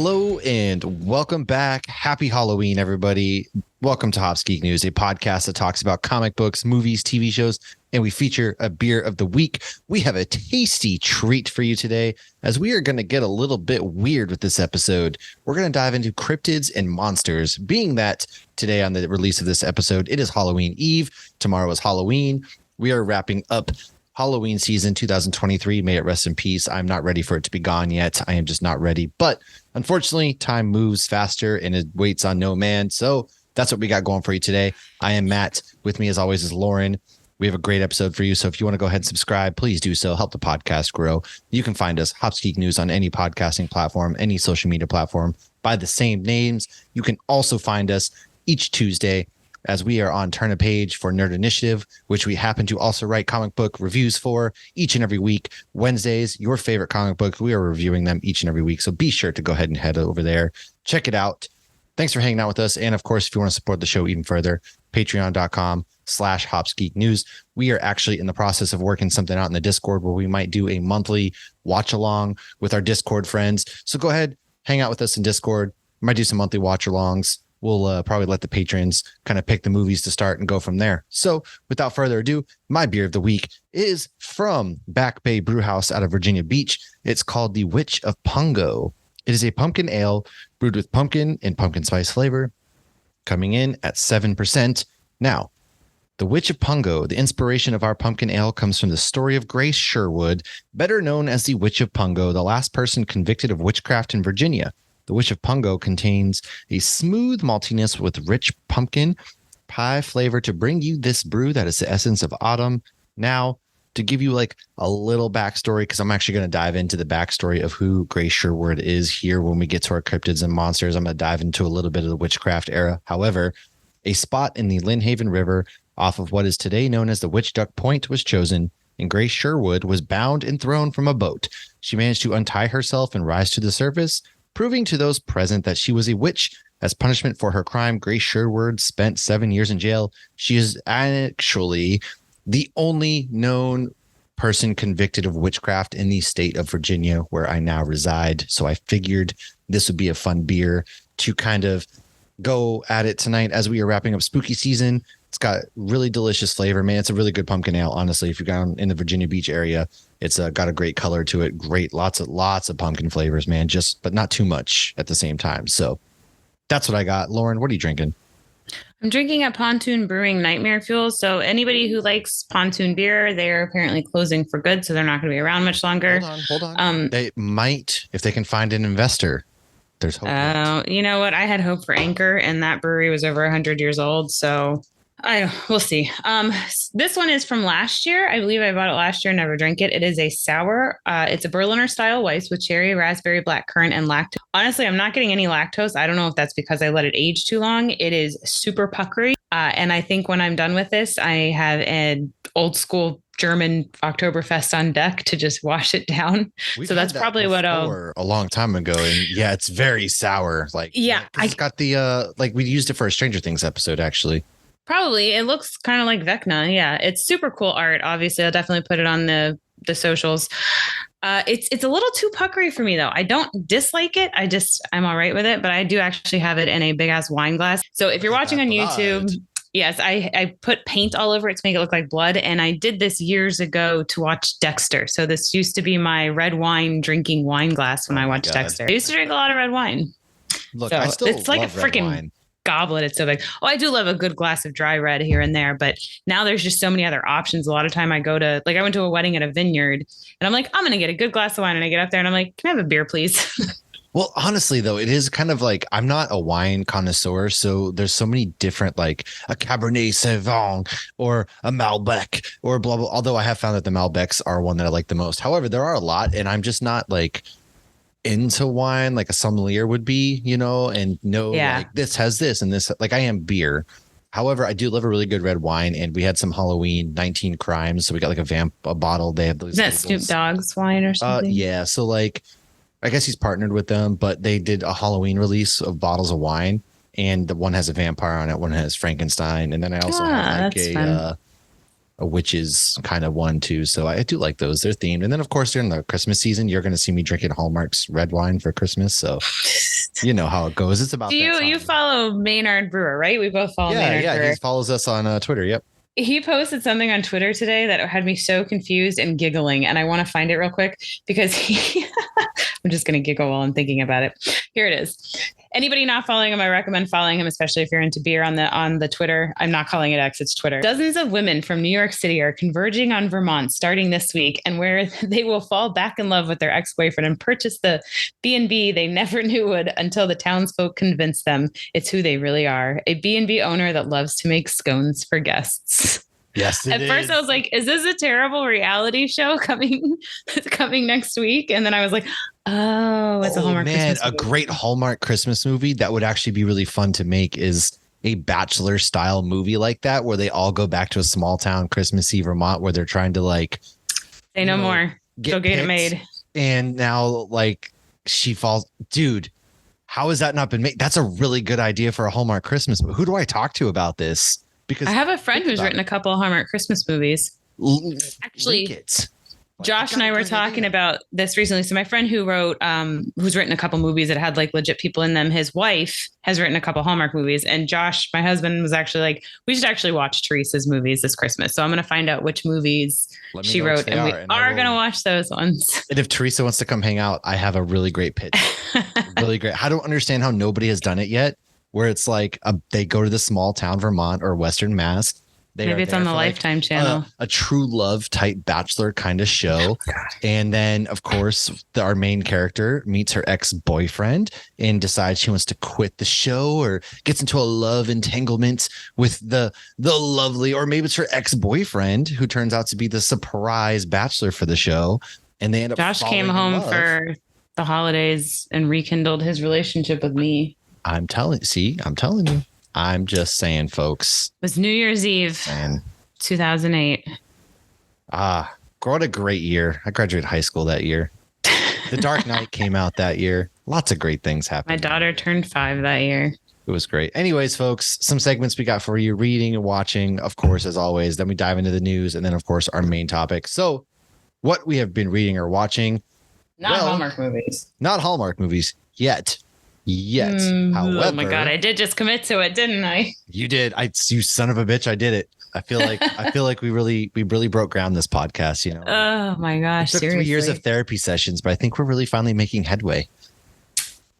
Hello and welcome back. Happy Halloween, everybody. Welcome to Hops Geek News, a podcast that talks about comic books, movies, TV shows, and we feature a beer of the week. We have a tasty treat for you today, as we are going to get a little bit weird with this episode. We're going to dive into cryptids and monsters, being that today on the release of this episode, it is Halloween Eve. Tomorrow is Halloween. We are wrapping up Halloween season 2023. May it rest in peace. I'm not ready for it to be gone yet. I am just not ready. But unfortunately, time moves faster and it waits on no man. So that's what we got going for you today. I am Matt. With me, as always, is Lauren. We have a great episode for you. So if you want to go ahead and subscribe, please do so. Help the podcast grow. You can find us, Hops Geek News, on any podcasting platform, any social media platform by the same names. You can also find us each Tuesday as we are on Turn a Page for Nerd Initiative, which we happen to also write comic book reviews for each and every week. Wednesdays, your favorite comic book, we are reviewing them each and every week. So be sure to go ahead and head over there. Check it out. Thanks for hanging out with us. And of course, if you want to support the show even further, patreon.com/HopsGeekNews. We are actually in the process of working something out in the Discord where we might do a monthly watch along with our Discord friends. So go ahead, hang out with us in Discord. We might do some monthly watch alongs. We'll probably let the patrons kind of pick the movies to start and go from there. So without further ado, my beer of the week is from Back Bay Brewhouse out of Virginia Beach. It's called the Witch of Pungo. It is a pumpkin ale brewed with pumpkin and pumpkin spice flavor, coming in at 7%. Now, the Witch of Pungo, the inspiration of our pumpkin ale, comes from the story of Grace Sherwood, better known as the Witch of Pungo, the last person convicted of witchcraft in Virginia. The Witch of Pungo contains a smooth maltiness with rich pumpkin pie flavor to bring you this brew that is the essence of autumn. Now, to give you like a little backstory, because I'm actually going to dive into the backstory of who Grace Sherwood is here when we get to our cryptids and monsters. I'm going to dive into a little bit of the witchcraft era. However, a spot in the Lynnhaven River off of what is today known as the Witch Duck Point was chosen, and Grace Sherwood was bound and thrown from a boat. She managed to untie herself and rise to the surface, proving to those present that she was a witch. As punishment for her crime, Grace Sherwood spent 7 years in jail. She is actually the only known person convicted of witchcraft in the state of Virginia, where I now reside. So I figured this would be a fun beer to kind of go at it tonight as we are wrapping up spooky season. It's got really delicious flavor, man. It's a really good pumpkin ale. Honestly, if you're down in the Virginia Beach area, it's got a great color to it. Great, lots of pumpkin flavors, man. But not too much at the same time. So that's what I got. Lauren, what are you drinking? I'm drinking at Pontoon Brewing Nightmare Fuel. So anybody who likes Pontoon beer, they're apparently closing for good, so they're not going to be around much longer. Hold on. They might, if they can find an investor. There's hope. You know what? I had hope for Anchor, and that brewery was over 100 years old. So we'll see. This one is from last year. I believe I bought it last year, never drank it. It is a sour. It's a Berliner style Weiss with cherry, raspberry, blackcurrant, and lactose. Honestly, I'm not getting any lactose. I don't know if that's because I let it age too long. It is super puckery. And I think when I'm done with this, I have an old school German Oktoberfest on deck to just wash it down. So that's probably what a long time ago. And yeah, it's very sour. Like, yeah, it's got the, like we used it for a Stranger Things episode, actually. Probably. It looks kind of like Vecna. Yeah, it's super cool art. Obviously, I'll definitely put it on the socials. It's a little too puckery for me, though. I don't dislike it. I'm all right with it. But I do actually have it in a big ass wine glass. So if you're watching on YouTube, yes, I put paint all over it to make it look like blood. And I did this years ago to watch Dexter. So this used to be my red wine drinking wine glass when I watched Dexter. I used to drink a lot of red wine. Look, so I still it's like love a freaking wine. Goblet. It's so big. Oh, I do love a good glass of dry red here and there, but now there's just so many other options. A lot of time I went to a wedding at a vineyard and I'm like, I'm going to get a good glass of wine. And I get up there and I'm like, can I have a beer, please? Well, honestly, though, it is kind of like I'm not a wine connoisseur. So there's so many different, like a Cabernet Sauvignon or a Malbec or blah, blah. Although I have found that the Malbecs are one that I like the most. However, there are a lot and I'm just not like into wine like a sommelier would be, and like this has this and this, like I am beer. However, I do love a really good red wine, and we had some Halloween 19 Crimes, so we got like a bottle. They have those. Is that Snoop Dogg's wine or something? Yeah, so like I guess he's partnered with them, but they did a Halloween release of bottles of wine, and the one has a vampire on it, one has Frankenstein, and then I also have like a witches kind of one too. So I do like those. They're themed. And then of course during the Christmas season, you're going to see me drinking Hallmark's red wine for Christmas. So You know how it goes. It's about Do you follow Maynard Brewer, right? We both follow Maynard Brewer. Yeah, he follows us on Twitter. Yep. He posted something on Twitter today that had me so confused and giggling. And I want to find it real quick because I'm just going to giggle while I'm thinking about it. Here it is. Anybody not following him, I recommend following him, especially if you're into beer on the Twitter. I'm not calling it X, it's Twitter. Dozens of women from New York City are converging on Vermont starting this week, and where they will fall back in love with their ex-boyfriend and purchase the B&B they never knew would until the townsfolk convince them it's who they really are. A B&B owner that loves to make scones for guests. Yes. At first I was like, is this a terrible reality show coming next week? And then I was like, oh, it's a Hallmark Christmas movie. A great Hallmark Christmas movie that would actually be really fun to make is a Bachelor style movie like that, where they all go back to a small town, Christmassy Vermont, where they're trying to like say no more. Go get it made. And now like she falls. Dude, how has that not been made? That's a really good idea for a Hallmark Christmas movie. Who do I talk to about this? Because I have a friend who's written a couple of Hallmark Christmas movies. Actually, Josh and I were talking about this recently. So my friend who wrote, who's written a couple movies that had like legit people in them, his wife has written a couple Hallmark movies. And Josh, my husband, was actually like, we should actually watch Teresa's movies this Christmas. So I'm going to find out which movies she wrote, and we are going to watch those ones. And if Teresa wants to come hang out, I have a really great pitch. Really great. I don't understand how nobody has done it yet, where it's like they go to the small town, Vermont or Western Mass. Maybe it's on the Lifetime channel. A true love type Bachelor kind of show. And then, of course, our main character meets her ex-boyfriend and decides she wants to quit the show, or gets into a love entanglement with the lovely, or maybe it's her ex-boyfriend who turns out to be the surprise Bachelor for the show. And they end up Josh came home for the holidays and rekindled his relationship with me. I'm telling you. I'm just saying, folks. It was New Year's Eve, 2008. What a great year. I graduated high school that year. The Dark Knight came out that year. Lots of great things happened. My daughter turned 5 that year. It was great. Anyways, folks, some segments we got for you: reading and watching, of course, as always. Then we dive into the news, and then, of course, our main topic. So what we have been reading or watching. Not Hallmark movies. Not Hallmark movies yet. However, oh my God, I did just commit to it, didn't I? You did. You son of a bitch. I did it. I feel like we really broke ground this podcast, you know. Oh my gosh. It took seriously. 3 years of therapy sessions, but I think we're really finally making headway.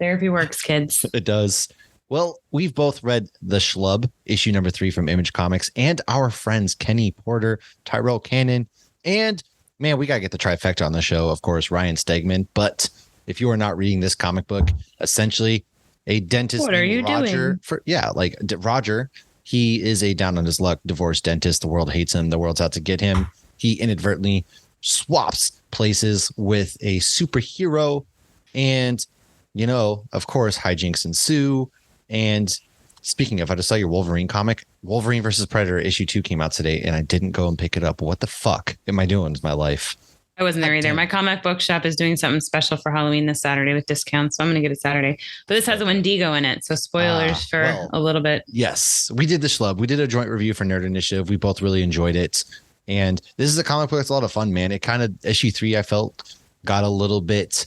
Therapy works, kids. It does. Well, we've both read The Schlub, issue number 3 from Image Comics, and our friends Kenny Porter, Tyrell Cannon, and man, we gotta get the trifecta on the show, of course, Ryan Stegman. But if you are not reading this comic book, essentially a dentist. What are you doing? Roger. He is a down on his luck divorced dentist. The world hates him. The world's out to get him. He inadvertently swaps places with a superhero, and of course, hijinks ensue. And speaking of, I just saw your Wolverine comic, Wolverine versus Predator issue 2 came out today, and I didn't go and pick it up. What the fuck am I doing with my life? I wasn't there either. My comic book shop is doing something special for Halloween this Saturday with discounts, so I'm going to get it Saturday. But this has a Wendigo in it, so spoilers for a little bit. Yes, we did The Schlub. We did a joint review for Nerd Initiative. We both really enjoyed it. And this is a comic book that's a lot of fun, man. It kind of, issue 3, I felt, got a little bit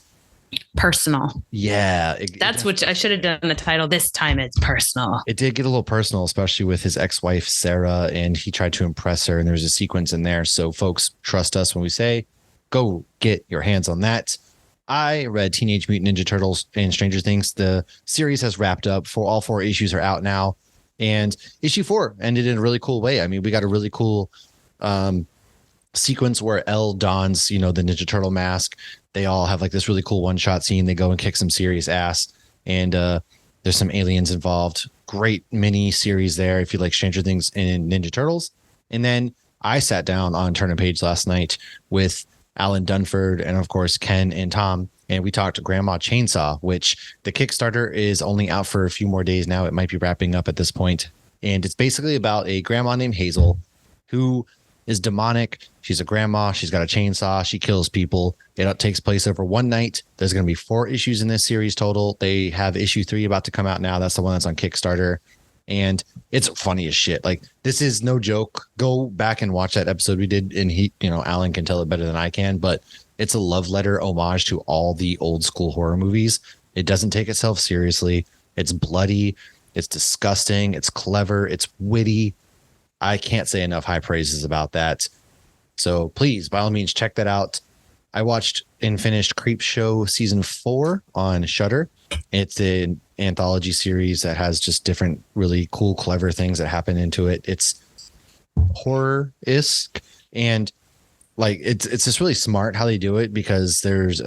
personal. Yeah. That's what I should have done the title. This time it's personal. It did get a little personal, especially with his ex-wife, Sarah, and he tried to impress her, and there's a sequence in there. So folks, trust us when we say, go get your hands on that. I read Teenage Mutant Ninja Turtles and Stranger Things. The series has wrapped up. All 4 issues are out now. And issue 4 ended in a really cool way. I mean, we got a really cool sequence where Elle dons, the Ninja Turtle mask. They all have like this really cool one-shot scene. They go and kick some serious ass. And there's some aliens involved. Great mini series there if you like Stranger Things and Ninja Turtles. And then I sat down on Turn a Page last night with Alan Dunford and of course Ken and Tom, and we talked Grandma Chainsaw, which the Kickstarter is only out for a few more days now. It might be wrapping up at this point, and it's basically about a grandma named Hazel who is demonic. She's a grandma. She's got a chainsaw. She kills people. It takes place over one night. There's going to be 4 issues in this series total. They have issue 3 about to come out now. That's the one that's on Kickstarter. And it's funny as shit. Like, this is no joke. Go back and watch that episode we did. And Alan can tell it better than I can, but it's a love letter homage to all the old school horror movies. It doesn't take itself seriously. It's bloody. It's disgusting. It's clever. It's witty. I can't say enough high praises about that. So please, by all means, check that out. I watched and finished Creepshow season 4 on Shudder. It's an anthology series that has just different, really cool, clever things that happen into it. It's horror-esque, and like it's just really smart how they do it, because there's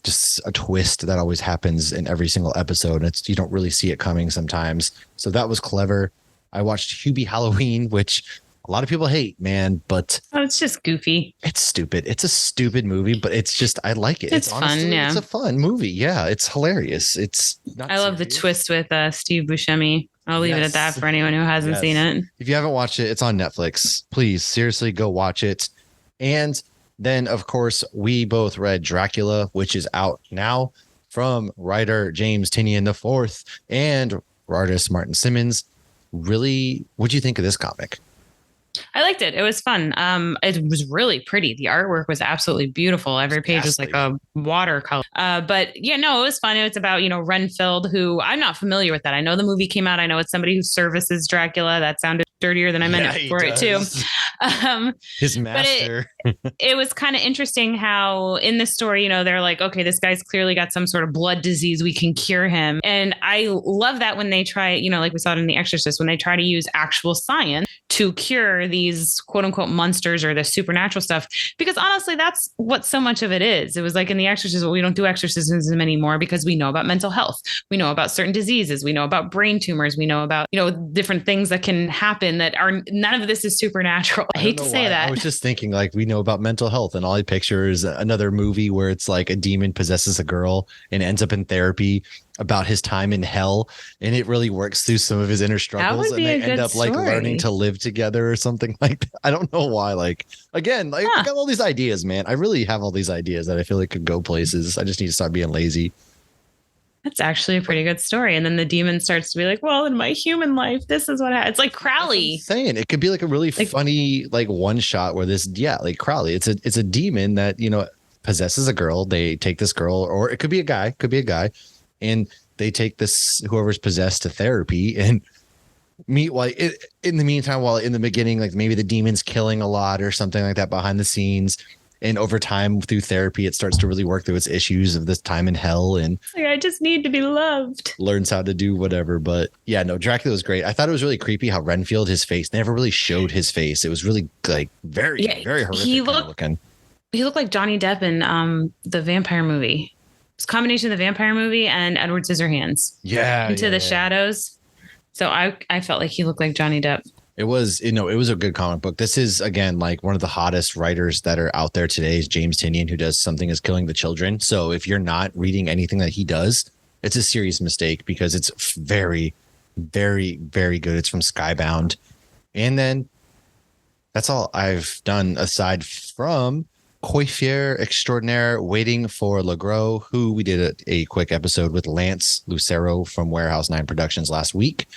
just a twist that always happens in every single episode. And you don't really see it coming sometimes. So that was clever. I watched Hubie Halloween, which a lot of people hate, man, but it's just goofy. It's stupid. It's a stupid movie, but it's just, I like it. It's honestly fun. Yeah. It's a fun movie. Yeah. It's hilarious. It's not I love serious. The twist with Steve Buscemi. I'll leave it at that for anyone who hasn't seen it. If you haven't watched it, it's on Netflix. Please, seriously, go watch it. And then, of course, we both read Dracula, which is out now, from writer James Tynion IV and artist Martin Simmons. Really, what'd you think of this comic? I liked it. It was fun. It was really pretty. The artwork was absolutely beautiful. Every page was like a watercolor. But yeah, no, it was fun. It's about, Renfield, who I'm not familiar with that. I know the movie came out. I know it's somebody who services Dracula. That sounded dirtier than I meant it for it too. His master. But it was kind of interesting how in this story, they're like, okay, this guy's clearly got some sort of blood disease. We can cure him. And I love that when they try, like we saw it in The Exorcist, when they try to use actual science to cure these quote unquote monsters or the supernatural stuff, because honestly, that's what so much of it is. It was like in The Exorcist, we don't do exorcisms anymore because we know about mental health. We know about certain diseases. We know about brain tumors. We know about, different things that can happen that are, none of this is supernatural. I hate to say that. I was just thinking, like, we know about mental health, and all I picture is another movie where it's like a demon possesses a girl and ends up in therapy about his time in hell, and it really works through some of his inner struggles, and they end up like learning to live together or something like that. I don't know why. Like, again, I got all these ideas, man. I really have all these ideas that I feel like could go places. I just need to start being lazy. That's actually a pretty good story. And then the demon starts to be like, well, in my human life, this is what happens. It's like Crowley. Saying it could be like a really funny, like one shot where like Crowley, it's a demon that, possesses a girl. They take this girl, or it could be a guy, and they take this, whoever's possessed, to therapy, and in the meantime, while in the beginning, like maybe the demon's killing a lot or something like that behind the scenes. And over time, through therapy, it starts to really work through its issues of this time in hell, and I just need to be loved. Learns how to do whatever. But yeah, no, Dracula was great. I thought it was really creepy how Renfield, his face, never really showed his face. It was really like very horrific. He looked like Johnny Depp in the vampire movie. It's a combination of the vampire movie and Edward Scissorhands. Yeah, Into the Shadows. So I felt like he looked like Johnny Depp. It was, it was a good comic book. This is, again, like one of the hottest writers that are out there today is James Tynion, who does Something Is Killing the Children. So if you're not reading anything that he does, it's a serious mistake, because it's very, very, very good. It's from Skybound. And then that's all I've done aside from Coiffeur Extraordinaire, Waiting for Legros, who we did a quick episode with Lance Lucero from Warehouse 9 Productions last week.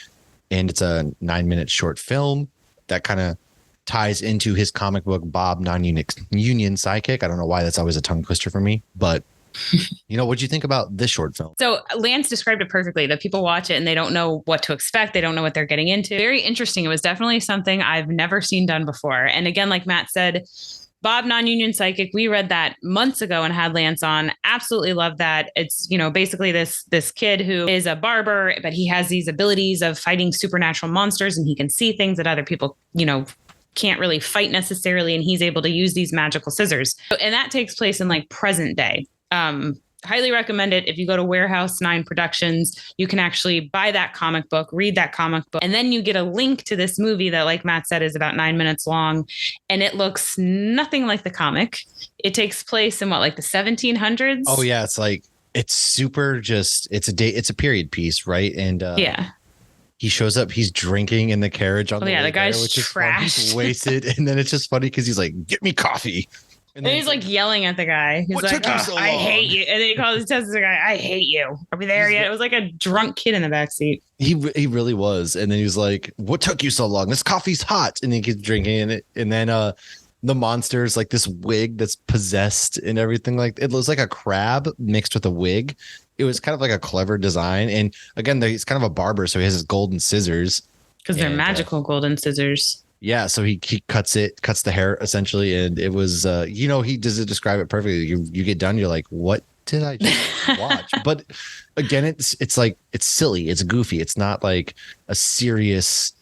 And it's a 9-minute short film that kind of ties into his comic book, Bob Non-Union Sidekick. I don't know why that's always a tongue twister for me, but what'd you think about this short film? So Lance described it perfectly, that people watch it and they don't know what to expect. They don't know what they're getting into. Very interesting. It was definitely something I've never seen done before. And again, like Matt said, Bob Non-Union Psychic, we read that months ago and had Lance on. Absolutely love that. It's, basically this kid who is a barber, but he has these abilities of fighting supernatural monsters, and he can see things that other people, can't really fight necessarily. And he's able to use these magical scissors. And that takes place in like present day. Highly recommend it. If you go to Warehouse 9 Productions, you can actually buy that comic book, read that comic book, and then you get a link to this movie that, like Matt said, is about 9 minutes long, and it looks nothing like the comic. It takes place in like the 1700s. Oh yeah, it's super. It's a period piece, right? And he shows up. He's drinking in the carriage on the guy's there, which trash. Is he's wasted, and then it's just funny because he's like, "Get me coffee." And he's like yelling at the guy. He's like, I hate you. And then he calls the guy, I hate you. Are we there yet? It was like a drunk kid in the backseat. He really was. And then he was like, what took you so long? This coffee's hot. And then he keeps drinking it. And then the monster's like this wig that's possessed and everything. Like, it looks like a crab mixed with a wig. it was kind of like a clever design. And again, he's kind of a barber, so he has his golden scissors. Because they're magical golden scissors. Yeah, so he cuts the hair essentially, and it was he does describe it perfectly. You get done, you're like, what did I just watch? But again, it's like it's silly, it's goofy, it's not like a serious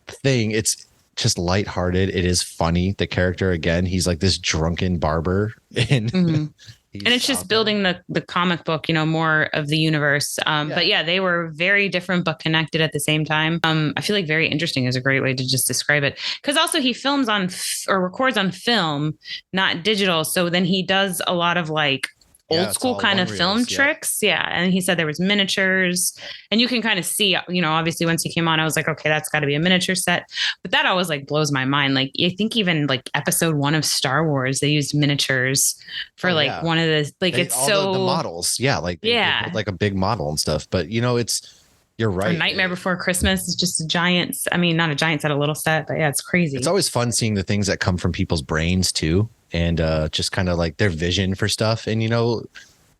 thing. It's just lighthearted. It is funny. The character, again, he's like this drunken barber, and and it's just building the comic book, more of the universe. But yeah, they were very different but connected at the same time. I feel like very interesting is a great way to just describe it. Because also he films on or records on film, not digital. So then he does a lot of like old school kind of film tricks. Yeah. And he said there was miniatures, and you can kind of see, obviously once he came on, I was like, okay, that's got to be a miniature set. But that always like blows my mind. Like I think even like episode 1 of Star Wars, they used miniatures for one of the, like, it's so the models. Yeah. Like, they built like a big model and stuff, but you're right. Or Nightmare Before Christmas is just a giant. I mean, not a giant set, a little set, but yeah, it's crazy. It's always fun seeing the things that come from people's brains too. And just kind of like their vision for stuff. And,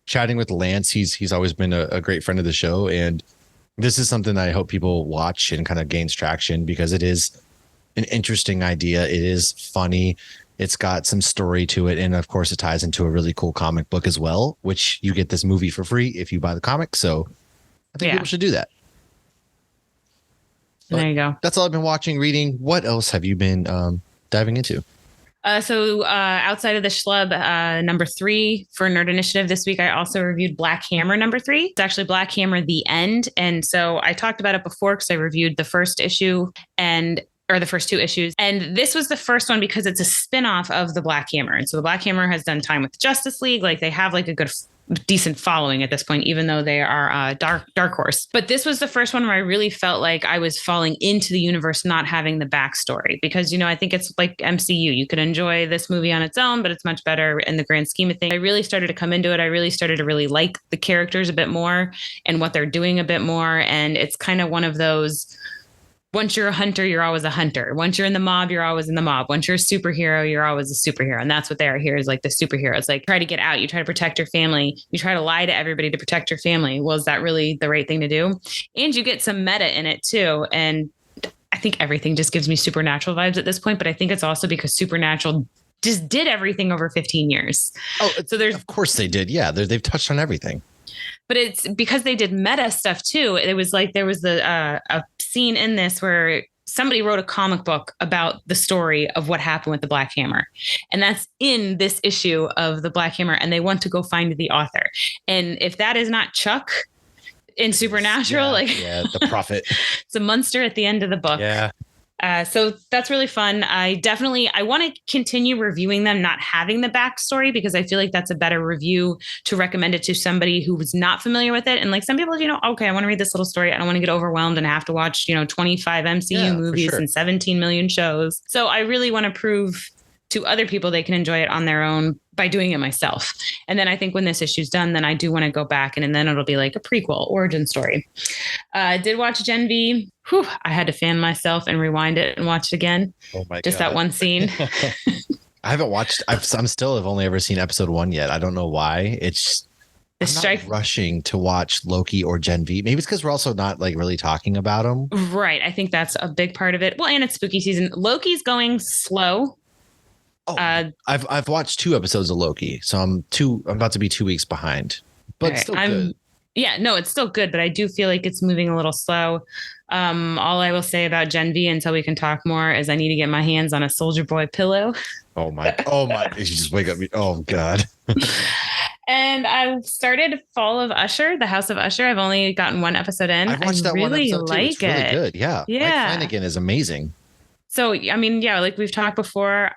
chatting with Lance, he's always been a great friend of the show. And this is something that I hope people watch and kind of gains traction, because it is an interesting idea. It is funny. It's got some story to it. And of course, it ties into a really cool comic book as well, which you get this movie for free if you buy the comic. So I think people should do that. But there you go. That's all I've been watching, reading. What else have you been diving into? So outside of the Schlub, number 3 for Nerd Initiative this week, I also reviewed Black Hammer number 3. It's actually Black Hammer: The End. And so I talked about it before because I reviewed the first issue or the first 2 issues. And this was the first one because it's a spinoff of the Black Hammer. And so the Black Hammer has done time with the Justice League. Like they have like a decent following at this point, even though they are dark horse. But this was the first one where I really felt like I was falling into the universe, not having the backstory, because, I think it's like MCU. You could enjoy this movie on its own, but it's much better in the grand scheme of things. I really started to come into it. I really started to really like the characters a bit more and what they're doing a bit more. And it's kind of one of those, once you're a hunter, you're always a hunter. Once you're in the mob, you're always in the mob. Once you're a superhero, you're always a superhero. And that's what they are here, is like the superheroes. Like, try to get out. You try to protect your family. You try to lie to everybody to protect your family. Well, is that really the right thing to do? And you get some meta in it too. And I think everything just gives me Supernatural vibes at this point. But I think it's also because Supernatural just did everything over 15 years. Oh, so of course they did. Yeah, they've touched on everything. But it's because they did meta stuff too. It was like there was a scene in this where somebody wrote a comic book about the story of what happened with the Black Hammer. And that's in this issue of the Black Hammer. And they want to go find the author. And if that is not Chuck in Supernatural, the prophet, it's a monster at the end of the book. Yeah. So that's really fun. I want to continue reviewing them, not having the backstory, because I feel like that's a better review to recommend it to somebody who was not familiar with it. And like some people, okay, I want to read this little story. I don't want to get overwhelmed and have to watch, 25 MCU movies and 17 million shows. So I really want to prove to other people they can enjoy it on their own by doing it myself. And then I think when this issue's done, then I do want to go back and then it'll be like a prequel origin story. I did watch Gen V. I had to fan myself and rewind it and watch it again. Oh my God. Just that one scene. I haven't watched. I've only ever seen episode 1 yet. I don't know why. I'm not rushing to watch Loki or Gen V. Maybe it's because we're also not like really talking about them. Right. I think that's a big part of it. Well, and it's spooky season. Loki's going slow. Oh, I've watched 2 episodes of Loki, so I'm about to be 2 weeks behind, but it's still good. Yeah, no, it's still good, but I do feel like it's moving a little slow. All I will say about Gen V until we can talk more is I need to get my hands on a Soldier Boy pillow. Oh my! You just wake up. Oh God. And I started Fall of Usher, the House of Usher. I've only gotten 1 episode in. I've watched that really 1 episode too. It's really good. Yeah. Mike Flanagan is amazing. So, I mean, like we've talked before,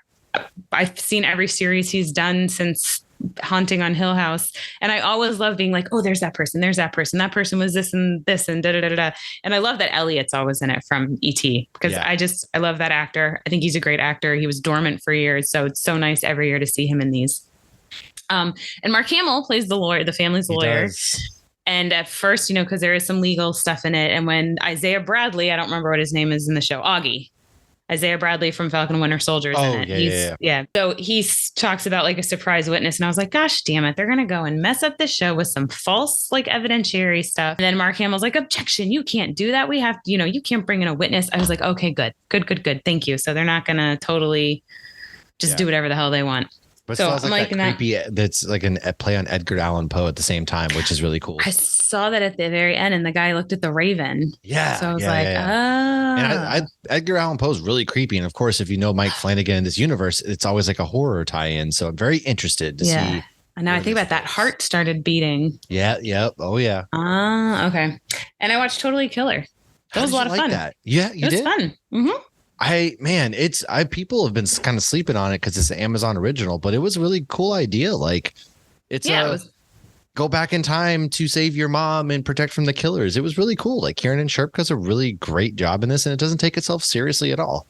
I've seen every series he's done since Haunting on Hill House. And I always love being like, oh, there's that person. That person was this and da da da da. And I love that Elliot's always in it from E.T. because I love that actor. I think he's a great actor. He was dormant for years. So it's so nice every year to see him in these. And Mark Hamill plays the lawyer, the family's lawyer. And at first, because there is some legal stuff in it. And when Isaiah Bradley, I don't remember what his name is in the show, Augie. Isaiah Bradley from Falcon and Winter Soldier's Oh, in it. yeah. So he talks about like a surprise witness. And I was like, gosh, damn it. They're going to go and mess up the show with some false like evidentiary stuff. And then Mark Hamill's like, objection. You can't do that. We have, you can't bring in a witness. I was like, okay, good. Thank you. So they're not going to totally just do whatever the hell they want. But so it's like that creepy, that's like a play on Edgar Allan Poe at the same time, which is really cool. I saw that at the very end, and the guy looked at the Raven. Yeah. So I was oh. And Edgar Allan Poe is really creepy. And of course, if you know Mike Flanagan in this universe, it's always like a horror tie-in. So I'm very interested to see. And now I think about that heart started beating. Yeah. Oh, yeah. Okay. And I watched Totally Killer. That was a lot of fun. That? Yeah, you did? It was fun. Mm-hmm. People have been kind of sleeping on it because it's an Amazon original, but it was a really cool idea. Like go back in time to save your mom and protect from the killers. It was really cool. Like Kieran and Sharp does a really great job in this, and it doesn't take itself seriously at all.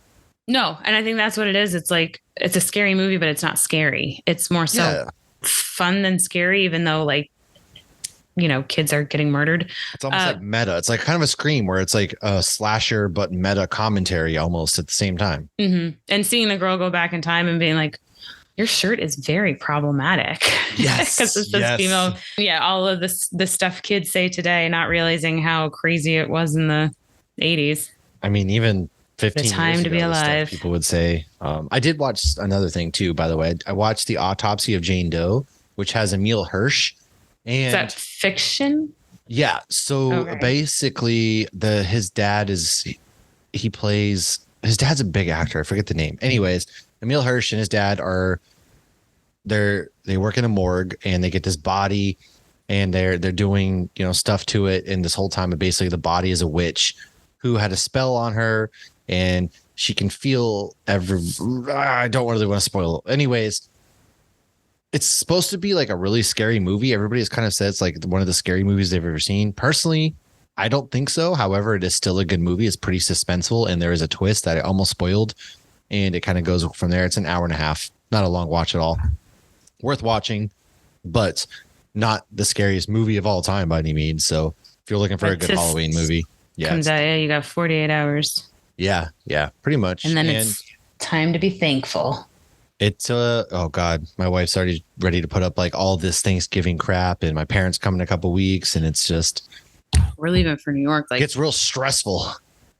No. And I think that's what it is. It's like, it's a scary movie, but it's not scary. It's more so fun than scary, even though like, kids are getting murdered. It's almost like meta. It's like kind of a Scream where it's like a slasher, but meta commentary almost at the same time. Mm-hmm. And seeing the girl go back in time and being like, your shirt is very problematic. Yes. Because it says female. Yeah. All of the stuff kids say today, not realizing how crazy it was in the 80s. I mean, even 15 the time years to ago, be alive. People would say, I did watch another thing too, by the way. I watched The Autopsy of Jane Doe, which has Emil Hirsch. And is that fiction? Yeah. So basically his dad's a big actor. I forget the name. Anyways, Emil Hirsch and his dad they work in a morgue, and they get this body, and they're doing, stuff to it. And this whole time, basically the body is a witch who had a spell on her, and she can feel I don't really want to spoil it. Anyways, it's supposed to be like a really scary movie. Everybody's kind of said it's like one of the scary movies they've ever seen. Personally, I don't think so. However, it is still a good movie. It's pretty suspenseful, and there is a twist that I almost spoiled, and it kind of goes from there. It's an hour and a half, not a long watch at all. Worth watching, but not the scariest movie of all time by any means. So if you're looking for a good Halloween movie, comes out, you got 48 hours. Yeah, pretty much. And then it's time to be thankful. It's oh God, my wife's already ready to put up like all this Thanksgiving crap, and my parents come in a couple weeks, and it's just we're leaving for New York. Like it's real stressful.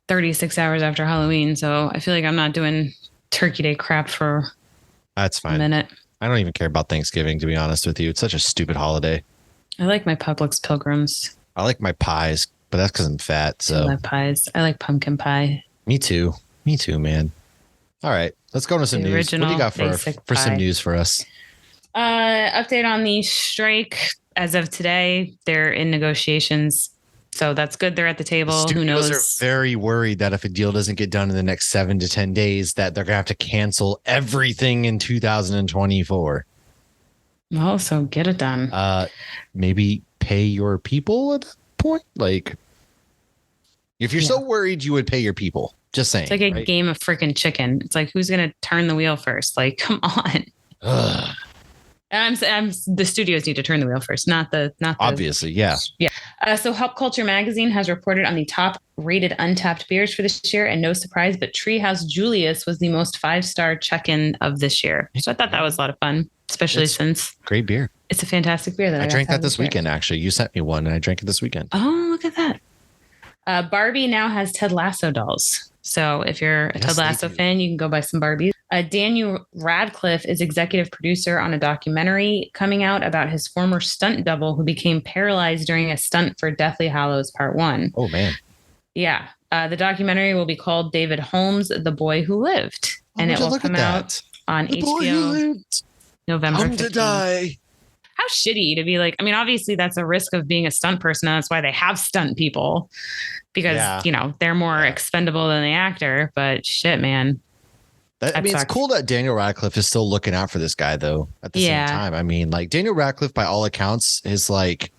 36 hours after Halloween, so I feel like I'm not doing Turkey Day crap for that's fine. A minute. I don't even care about Thanksgiving, to be honest with you. It's such a stupid holiday. I like my Publix pilgrims. I like my pies, but that's because I'm fat. So I like pies. I like pumpkin pie. Me too, man. All right, let's go into some news. What do you got for some news for us? Update on the strike. As of today, they're in negotiations. So that's good. They're at the table. Who knows? Are very worried that if a deal doesn't get done in the next 7 to 10 days, that they're going to have to cancel everything in 2024. Well, so get it done. Maybe pay your people at that point. Like, if you're so worried, you would pay your people. Just saying. It's like a game of freaking chicken. It's like, who's going to turn the wheel first? Like, come on. Ugh. I'm the studios need to turn the wheel first, not the obviously. Yeah. So Help Culture magazine has reported on the top rated untapped beers for this year, and no surprise, but Treehouse Julius was the most 5-star check-in of of this year. So I thought that was a lot of fun, especially since great beer. It's a fantastic beer that I drank that this weekend. Actually, you sent me one, and I drank it this weekend. Oh, look at that! Barbie now has Ted Lasso dolls. So if you're a Ted Lasso fan, you can go buy some Barbies. Daniel Radcliffe is executive producer on a documentary coming out about his former stunt double who became paralyzed during a stunt for Deathly Hallows Part 1. Oh, man. Yeah. The documentary will be called David Holmes, The Boy Who Lived. And it will come out on HBO November 15th. To die. How shitty to be like, I mean, obviously that's a risk of being a stunt person. That's why they have stunt people because, they're more expendable than the actor. But shit, man. It's cool that Daniel Radcliffe is still looking out for this guy, though, at the same time. I mean, like, Daniel Radcliffe, by all accounts, is like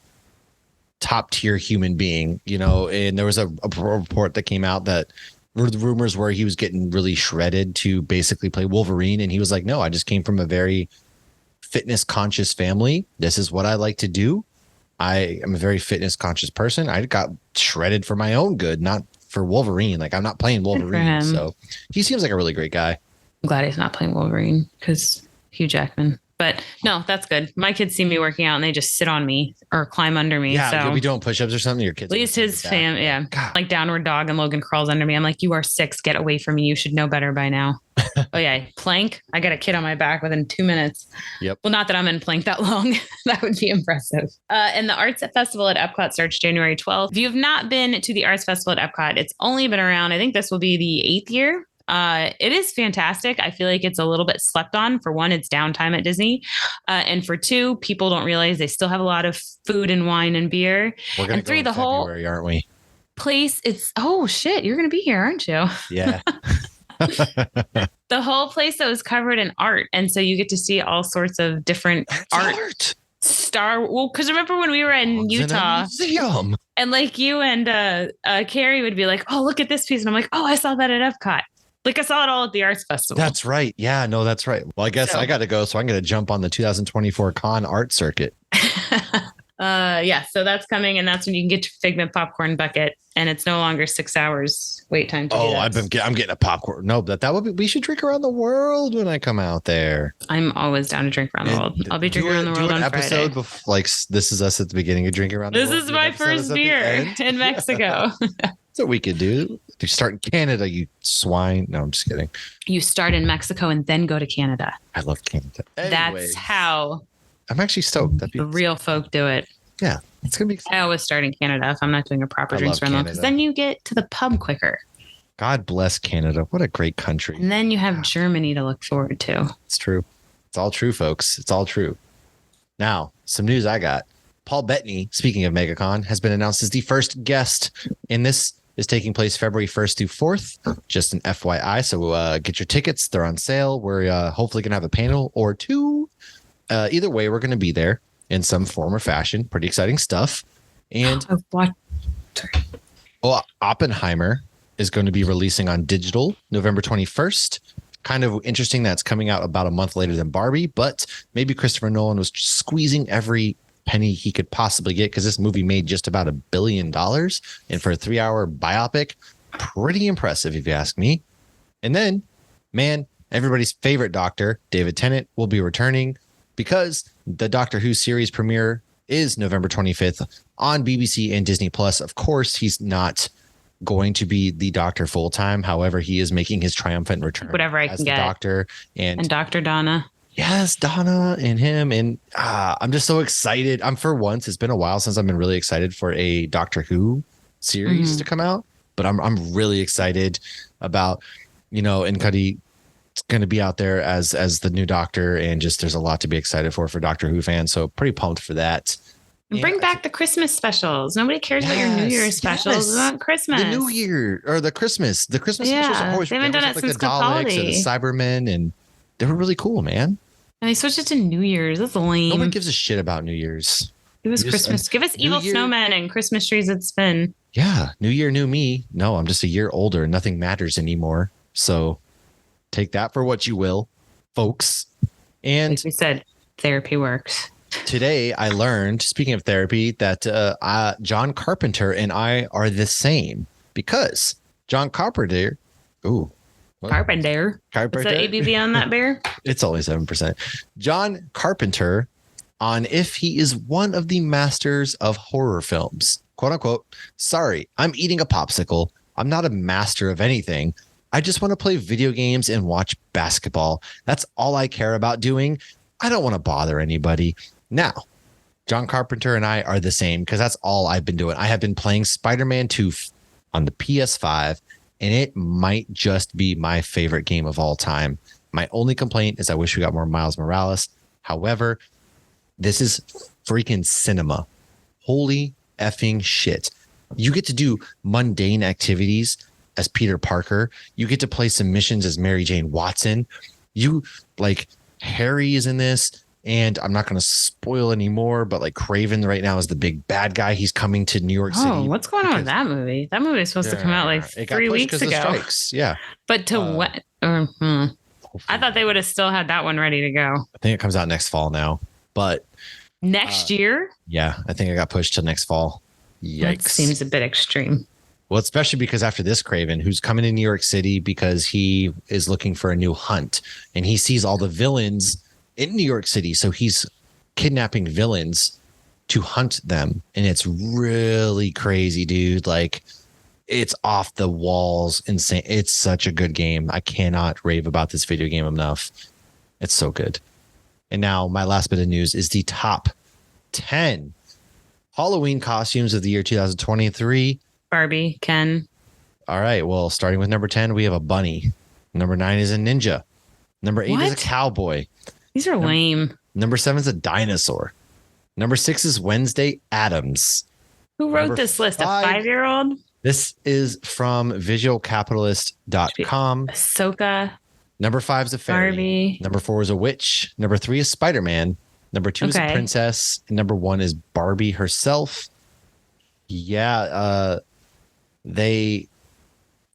top tier human being, and there was a report that came out that the rumors were he was getting really shredded to basically play Wolverine. And he was like, no, I just came from a very fitness conscious family. This is what I like to do. I am a very fitness conscious person. I got shredded for my own good, not for Wolverine. Like I'm not playing Wolverine. So he seems like a really great guy. I'm glad he's not playing Wolverine because Hugh Jackman. But no, that's good. My kids see me working out and they just sit on me or climb under me. Yeah, so you'll be doing push-ups or something. Your kids. At least his fam, yeah. God. Like downward dog and Logan crawls under me. I'm like, you are 6. Get away from me. You should know better by now. Oh yeah, plank. I got a kid on my back within 2 minutes. Yep. Well, not that I'm in plank that long. That would be impressive. And the Arts Festival at Epcot starts January 12th. If you have not been to the Arts Festival at Epcot, it's only been around. I think this will be the 8th year. It is fantastic. I feel like it's a little bit slept on. For one, it's downtime at Disney. And for two, people don't realize they still have a lot of food and wine and beer. We're going to go in the February, aren't we? Place, it's, oh shit, you're going to be here, aren't you? Yeah. The whole place that was covered in art. And so you get to see all sorts of different art. Well, because remember when we were in Utah and like you and Carrie would be like, oh, look at this piece. And I'm like, oh, I saw that at Epcot. Like I saw it all at the Arts Festival. That's right. Yeah, no, that's right. Well, I guess I got to go. So I'm going to jump on the 2024 Con art circuit. Yeah, so that's coming, and that's when you can get your Figment popcorn bucket, and it's no longer 6 hours wait time. I'm getting a popcorn. No, that would be. We should drink around the world when I come out there. I'm always down to drink around the world. I'll be drinking around the world on Friday. Like this is us at the beginning of drinking around the world. This is my first beer in Mexico. That's what we could do. You start in Canada, you swine. No, I'm just kidding. You start in Mexico and then go to Canada. I love Canada. That's how. I'm actually stoked. The real folk do it. Yeah, it's gonna be exciting. I always start in Canada if I'm not doing a proper drinks run, because then you get to the pub quicker. God bless Canada. What a great country. And then you have Germany to look forward to. It's true. It's all true, folks. It's all true. Now, some news I got. Paul Bettany, speaking of MegaCon, has been announced as the first guest in this. Is taking place February 1st through 4th. Just an FYI. So get your tickets. They're on sale. We're hopefully going to have a panel or two. Either way, we're going to be there in some form or fashion. Pretty exciting stuff. And Oppenheimer is going to be releasing on digital November 21st. Kind of interesting that's coming out about a month later than Barbie, but maybe Christopher Nolan was squeezing every penny he could possibly get, because this movie made just about $1 billion, and for a 3-hour biopic, pretty impressive if you ask me. And then, man, everybody's favorite Doctor, David Tennant, will be returning, because the Doctor Who series premiere is November 25th on BBC and Disney Plus. Of course, he's not going to be the Doctor full time. However, he is making his triumphant return. Whatever I can get. Doctor and Dr. Donna. Yes, Donna and him. And I'm just so excited. For once, it's been a while since I've been really excited for a Doctor Who series to come out. But I'm really excited about, and Cuddy going to be out there as the new Doctor. And just there's a lot to be excited for Doctor Who fans. So pretty pumped for that. Bring back the Christmas specials. Nobody cares about your New Year's specials. It's not Christmas. The New Year or the Christmas. The Christmas specials are always. They haven't done it since the Daleks and the Cybermen, and they were really cool, man. And they switched it to New Year's. That's lame. Nobody gives a shit about New Year's. It was Christmas. Give us evil snowmen and Christmas trees that spin. Yeah. New year, new me. No, I'm just a year older and nothing matters anymore. So take that for what you will, folks. And like we said, therapy works. Today I learned, speaking of therapy, that John Carpenter and I are the same, because John Carpenter. Ooh. What? Carpenter. What's the ABV on that beer? It's only 7%. John Carpenter, on if he is one of the masters of horror films, quote unquote. Sorry, I'm eating a popsicle. I'm not a master of anything. I just want to play video games and watch basketball. That's all I care about doing. I don't want to bother anybody. Now, John Carpenter and I are the same, because that's all I've been doing. I have been playing Spider-Man 2 on the PS5. And it might just be my favorite game of all time. My only complaint is I wish we got more Miles Morales. However, this is freaking cinema. Holy effing shit. You get to do mundane activities as Peter Parker. You get to play some missions as Mary Jane Watson. Harry is in this. And I'm not going to spoil anymore, but Craven right now is the big bad guy. He's coming to New York City. Oh, what's going on with that movie? That movie is supposed to come out 3 weeks ago. Strikes. Yeah. But to what? I thought they would have still had that one ready to go. I think it comes out next fall now, but next year? Yeah. I think I got pushed to next fall. Yikes. That seems a bit extreme. Well, especially because after this Craven, who's coming to New York City because he is looking for a new hunt, and he sees all the villains in New York City. So he's kidnapping villains to hunt them. And it's really crazy, dude. Like, it's off the walls, insane. It's such a good game. I cannot rave about this video game enough. It's so good. And now my last bit of news is the top 10 Halloween costumes of the year 2023. Barbie, Ken. All right. Well, starting with number 10, we have a bunny. Number 9 is a ninja. Number 8 is a cowboy. These are lame. Number 7 is a dinosaur. Number 6 is Wednesday Addams. Who wrote this list? A 5-year-old? This is from visualcapitalist.com. Ahsoka. Number 5 is a fairy. Barbie. Number 4 is a witch. Number 3 is Spider-Man. Number 2 is a princess. And number 1 is Barbie herself. Yeah,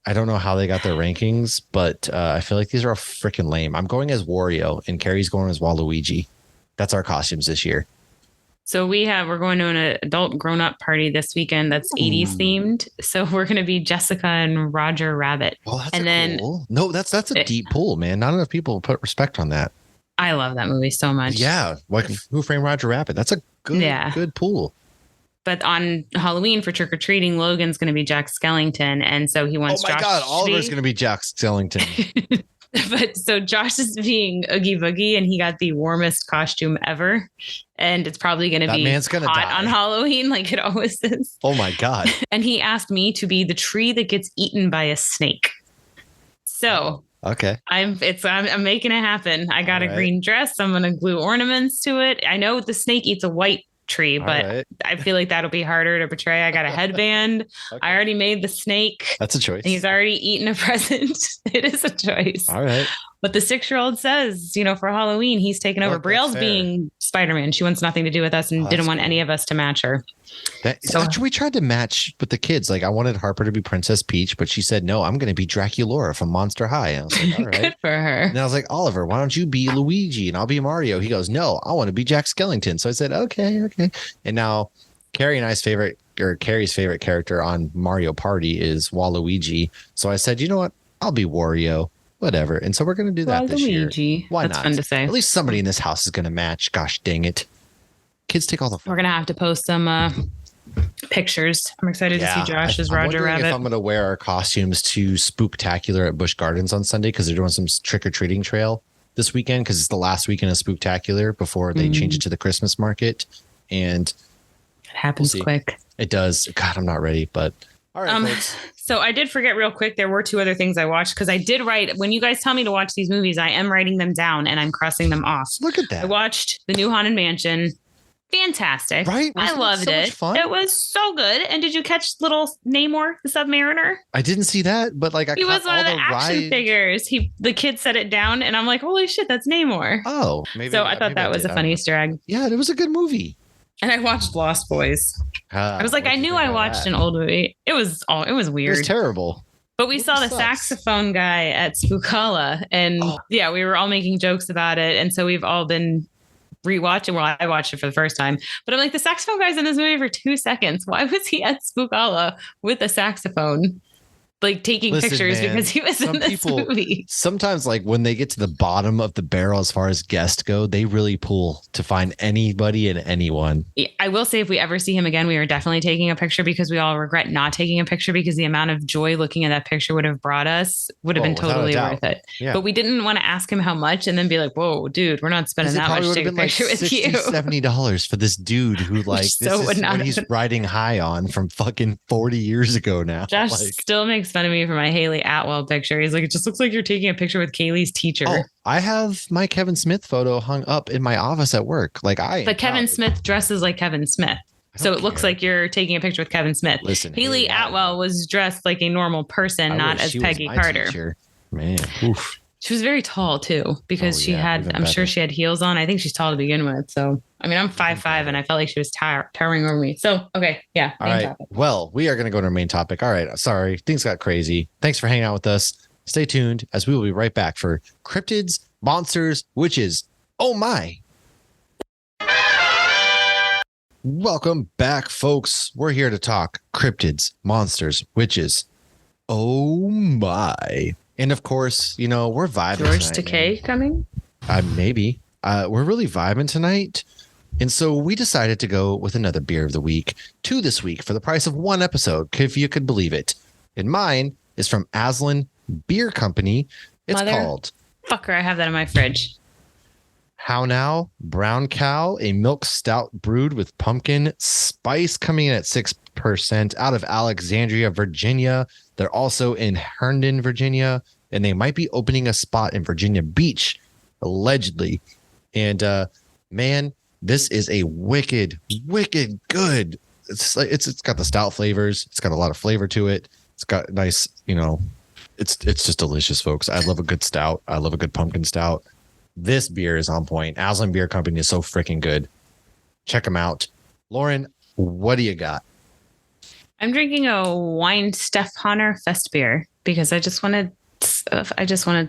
I don't know how they got their rankings, but I feel like these are all freaking lame. I'm going as Wario and Carrie's going as Waluigi. That's our costumes this year. So we're going to an adult grown-up party this weekend that's 80s themed. So we're going to be Jessica and Roger Rabbit. Oh, that's cool. No, that's a deep pool, man. Not enough people put respect on that. I love that movie so much. Yeah, like Who Framed Roger Rabbit? That's a good pool. But on Halloween for trick or treating, Logan's going to be Jack Skellington, and so he wants. Oh my God! Oliver's going to be Jack Skellington. But so Josh is being Oogie Boogie, and he got the warmest costume ever, and it's probably going to be hot on Halloween, like it always is. Oh my God! And he asked me to be the tree that gets eaten by a snake. So. Okay. I'm making it happen. I got a green dress. I'm going to glue ornaments to it. I know the snake eats a white tree, but I feel like that'll be harder to portray. I got a headband. I already made the snake. That's a choice. And he's already eaten a present. It is a choice. All right. But the 6-year-old says, for Halloween, he's taken over. Brielle's being Spider-Man. She wants nothing to do with us and didn't want any of us to match her. We tried to match with the kids. Like, I wanted Harper to be Princess Peach, but she said, no, I'm going to be Draculaura from Monster High. And I was like, all right. Good for her. And I was like, Oliver, why don't you be Luigi and I'll be Mario? He goes, no, I want to be Jack Skellington. So I said, okay. And now Carrie's favorite character on Mario Party is Waluigi. So I said, you know what? I'll be Wario. Whatever. And so we're going to do that this year. Why That's not? Fun to say. At least somebody in this house is going to match. Gosh dang it. Kids take all the fun. We're going to have to post some pictures. I'm excited to see Josh as Roger Rabbit. If I'm going to wear our costumes to Spooktacular at Busch Gardens on Sunday, because they're doing some trick-or-treating trail this weekend, because it's the last weekend of Spooktacular before they change it to the Christmas market. And it happens quick. It does. God, I'm not ready, but all right. So I did forget real quick. There were 2 other things I watched because I did write. When you guys tell me to watch these movies, I am writing them down and I'm crossing them off. Look at that. I watched The New Haunted Mansion. Fantastic. Right? I loved it. It was so good. And did you catch little Namor, the Submariner? I didn't see that, but like he was one of the action figures. The kid set it down and I'm like, holy shit, that's Namor. Oh, maybe. So I thought that was a funny Easter egg. Yeah, it was a good movie. And I watched Lost Boys. I was like, I knew I watched an old movie. It was weird. It was terrible. But we saw the saxophone guy at Spookala, and we were all making jokes about it. And so we've all been rewatching. Well, I watched it for the first time, but I'm like, the saxophone guy's in this movie for 2 seconds. Why was he at Spookala with a saxophone? Like taking pictures because he was in this movie. Sometimes like when they get to the bottom of the barrel as far as guests go, they really pull to find anybody and anyone. I will say if we ever see him again, we are definitely taking a picture because we all regret not taking a picture because the amount of joy looking at that picture would have been totally worth it. Yeah. But we didn't want to ask him how much and then be like, whoa, dude, we're not spending that much to take a picture with you. $70 for this dude who like this is what he's riding high on from fucking 40 years ago now. Josh still makes fun of me for my Haley Atwell picture. He's like, it just looks like you're taking a picture with Kaylee's teacher. Oh, I have my Kevin Smith photo hung up in my office at work. But Kevin Smith dresses like Kevin Smith. So it looks like you're taking a picture with Kevin Smith. Listen, Haley Atwell was dressed like a normal person, not as Peggy Carter. Teacher. Man, oof. She was very tall too, because I'm sure she had heels on. I think she's tall to begin with. So, I mean, I'm 5'5" and I felt like she was towering over me. So, okay. Yeah. All right. Topic. Well, we are going to go to our main topic. All right. Sorry. Things got crazy. Thanks for hanging out with us. Stay tuned as we will be right back for Cryptids, Monsters, Witches. Oh my. Welcome back, folks. We're here to talk cryptids, monsters, witches. Oh my. And of course, we're vibing George tonight, Takei coming? Maybe. We're really vibing tonight. And so we decided to go with another beer of the week, two this week for the price of one episode, if you could believe it. And mine is from Aslan Beer Company. It's called... Fucker, I have that in my fridge. How Now Brown Cow, a milk stout brewed with pumpkin spice, coming in at 6% out of Alexandria, Virginia. They're also in Herndon, Virginia, and they might be opening a spot in Virginia Beach, allegedly. And man, this is a wicked good. It's got the stout flavors. It's got a lot of flavor to it. It's got nice, it's just delicious, folks. I love a good stout. I love a good pumpkin stout. This beer is on point. Aslan Beer Company is so freaking good. Check them out. Lauren, what do you got? I'm drinking a Weinstefhaner Fest beer because I just wanted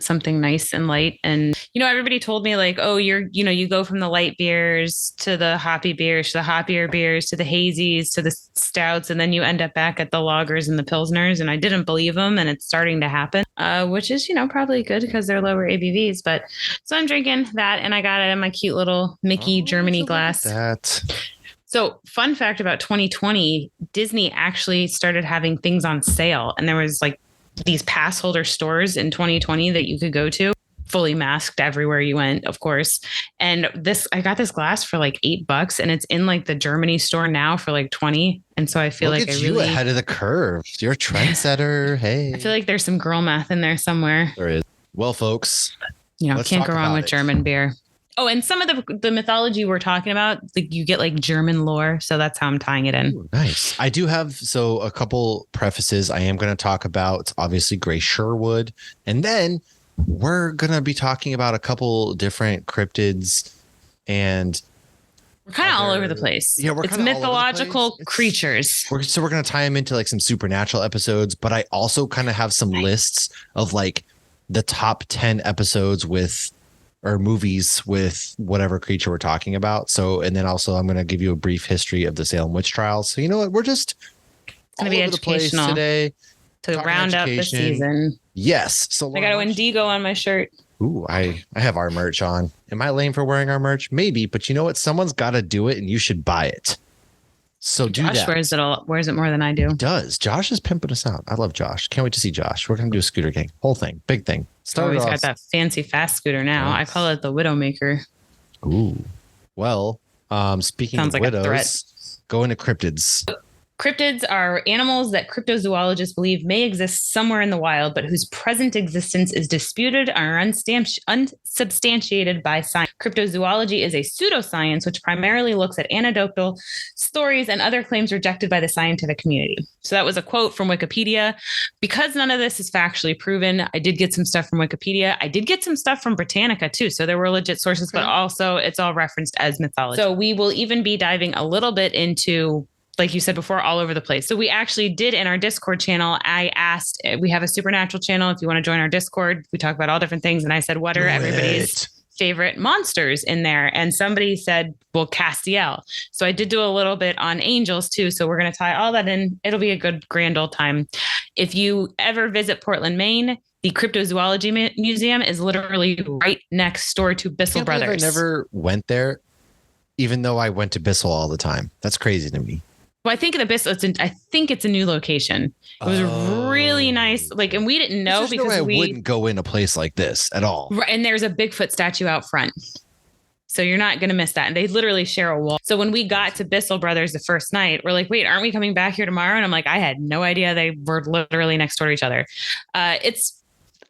something nice and light. And, everybody told me like, oh, you go from the light beers to the hoppy beers, to the hoppier beers, to the hazies, to the stouts. And then you end up back at the lagers and the pilsners. And I didn't believe them. And it's starting to happen, which is, probably good because they're lower ABVs. But so I'm drinking that and I got it in my cute little Mickey Germany glass. So fun fact about 2020, Disney actually started having things on sale. And there was like these pass holder stores in 2020 that you could go to, fully masked everywhere you went, of course. And I got this glass for like $8 and it's in like the Germany store now for like 20. And so I feel like you ahead of the curve. You're a trendsetter. Hey, I feel like there's some girl math in there somewhere. There is. Well, folks, can't go wrong with German beer. Oh, and some of the mythology we're talking about, like you get like German lore. So that's how I'm tying it in. Ooh, nice. I do have a couple prefaces. I am going to talk about obviously Gray Sherwood. And then we're going to be talking about a couple different cryptids and we're kind of all over the place. Yeah, it's mythological creatures. We're going to tie them into like some supernatural episodes, but I also kind of have some lists of like the top 10 episodes or movies with whatever creature we're talking about. So, and then also I'm going to give you a brief history of the Salem witch trials. So, you know what? We're just going to be educational today to round up the season. Yes. So I got a Wendigo on my shirt. Ooh, I have our merch on. Am I lame for wearing our merch? Maybe, but you know what? Someone's got to do it and you should buy it. So Josh wears it more than I do. He does. Josh is pimping us out. I love Josh. Can't wait to see Josh. We're going to do a scooter gang. Whole thing. Big thing. He's got that fancy fast scooter now. Yes. I call it the Widowmaker. Ooh. Well, speaking of widows, go into cryptids. Cryptids are animals that cryptozoologists believe may exist somewhere in the wild, but whose present existence is disputed or unsubstantiated by science. Cryptozoology is a pseudoscience which primarily looks at anecdotal stories and other claims rejected by the scientific community. So that was a quote from Wikipedia. Because none of this is factually proven, I did get some stuff from Wikipedia. I did get some stuff from Britannica too. So there were legit sources, but also it's all referenced as mythology. So we will even be diving a little bit into, like you said before, all over the place. So we actually did in our Discord channel, I asked, we have a supernatural channel. If you want to join our Discord, we talk about all different things. And I said, what are everybody's favorite monsters in there? And somebody said, well, Castiel. So I did do a little bit on angels too. So we're going to tie all that in. It'll be a good grand old time. If you ever visit Portland, Maine, the Cryptozoology Museum is literally right next door to Bissell Brothers. I never went there, even though I went to Bissell all the time. That's crazy to me. Well, I think I think it's a new location. It was really nice. Like, and we didn't know because I wouldn't go in a place like this at all. Right, and there's a Bigfoot statue out front. So you're not going to miss that. And they literally share a wall. So when we got to Bissell Brothers the first night, we're like, wait, aren't we coming back here tomorrow? And I'm like, I had no idea they were literally next door to each other.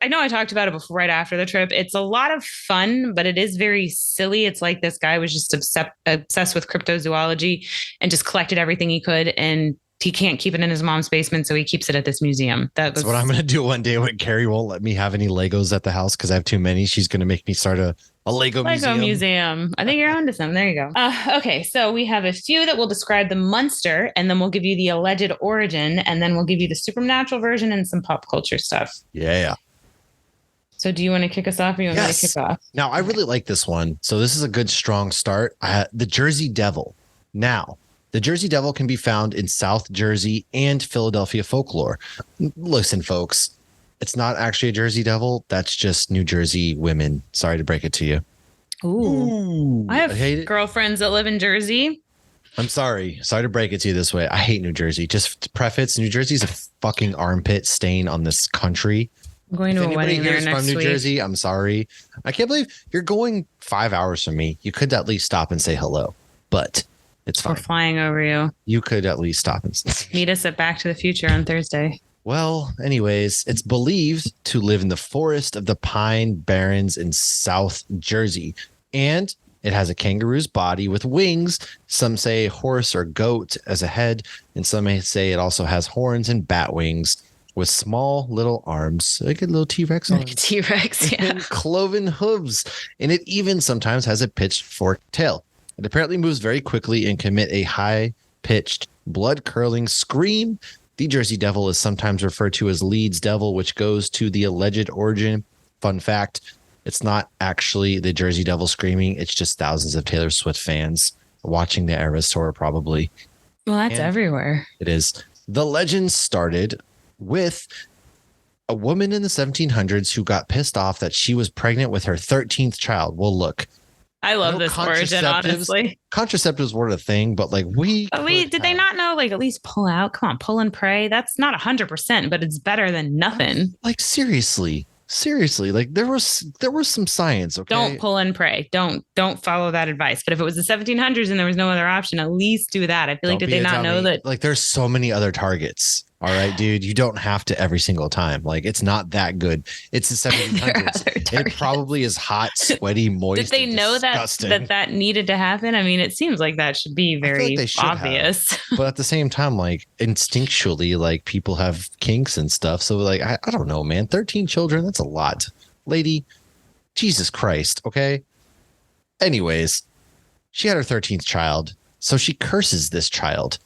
I know I talked about it before, right after the trip. It's a lot of fun, but it is very silly. It's like this guy was just obsessed with cryptozoology and just collected everything he could. And he can't keep it in his mom's basement, so he keeps it at this museum. That's what I'm going to do one day when Carrie won't let me have any Legos at the house because I have too many. She's going to make me start a Lego museum. I think you're onto something. There you go. Okay, so we have a few that will describe the monster, and then we'll give you the alleged origin, and then we'll give you the supernatural version and some pop culture stuff. Yeah. So do you want to kick us off or you want me to kick off? Now, I really like this one. So this is a good, strong start. The Jersey Devil. Now, The Jersey Devil can be found in South Jersey and Philadelphia folklore. Listen, folks, it's not actually a Jersey Devil. That's just New Jersey women. Sorry to break it to you. Ooh. I have girlfriends that live in Jersey. I'm sorry. Sorry to break it to you this way. I hate New Jersey. Just to preface, New Jersey is a fucking armpit stain on this country. I'm going to a wedding there next from New week. Jersey, I'm sorry. I can't believe you're going 5 hours from me. You could at least stop and say hello, but it's fine. We're flying over you. You could at least stop and meet us at Back to the Future on Thursday. Well, anyways, it's believed to live in the forest of the Pine Barrens in South Jersey, and it has a kangaroo's body with wings. Some say horse or goat as a head, and some may say it also has horns and bat wings with small little arms, like a little T-Rex arm. Like a T-Rex, yeah. And cloven hooves. And it even sometimes has a pitchfork tail. It apparently moves very quickly and can emit a high-pitched, blood-curdling scream. The Jersey Devil is sometimes referred to as Leeds Devil, which goes to the alleged origin. Fun fact, it's not actually the Jersey Devil screaming. It's just thousands of Taylor Swift fans watching the Eras tour, probably. Well, that's everywhere. It is. The legend started with a woman in the 1700s who got pissed off that she was pregnant with her 13th child. Well, look, I love this origin, honestly. Contraceptives weren't a thing, but like did they not know, like, at least pull out? Come on, pull and pray. That's not 100%, but it's better than nothing. Like, seriously, like there was some science. Okay, don't pull and pray. Don't follow that advice. But if it was the 1700s and there was no other option, at least do that. I feel like, did they not know that? Like, there's so many other targets. All right, dude, you don't have to every single time. Like, it's not that good. It's the 1700s. It probably is hot, sweaty, moist. Did they know that needed to happen? I mean, it seems like that should be very obvious. But at the same time, like, instinctually, like, people have kinks and stuff. So, like, I don't know, man. 13 children, that's a lot. Lady, Jesus Christ, okay? Anyways, she had her 13th child. So she curses this child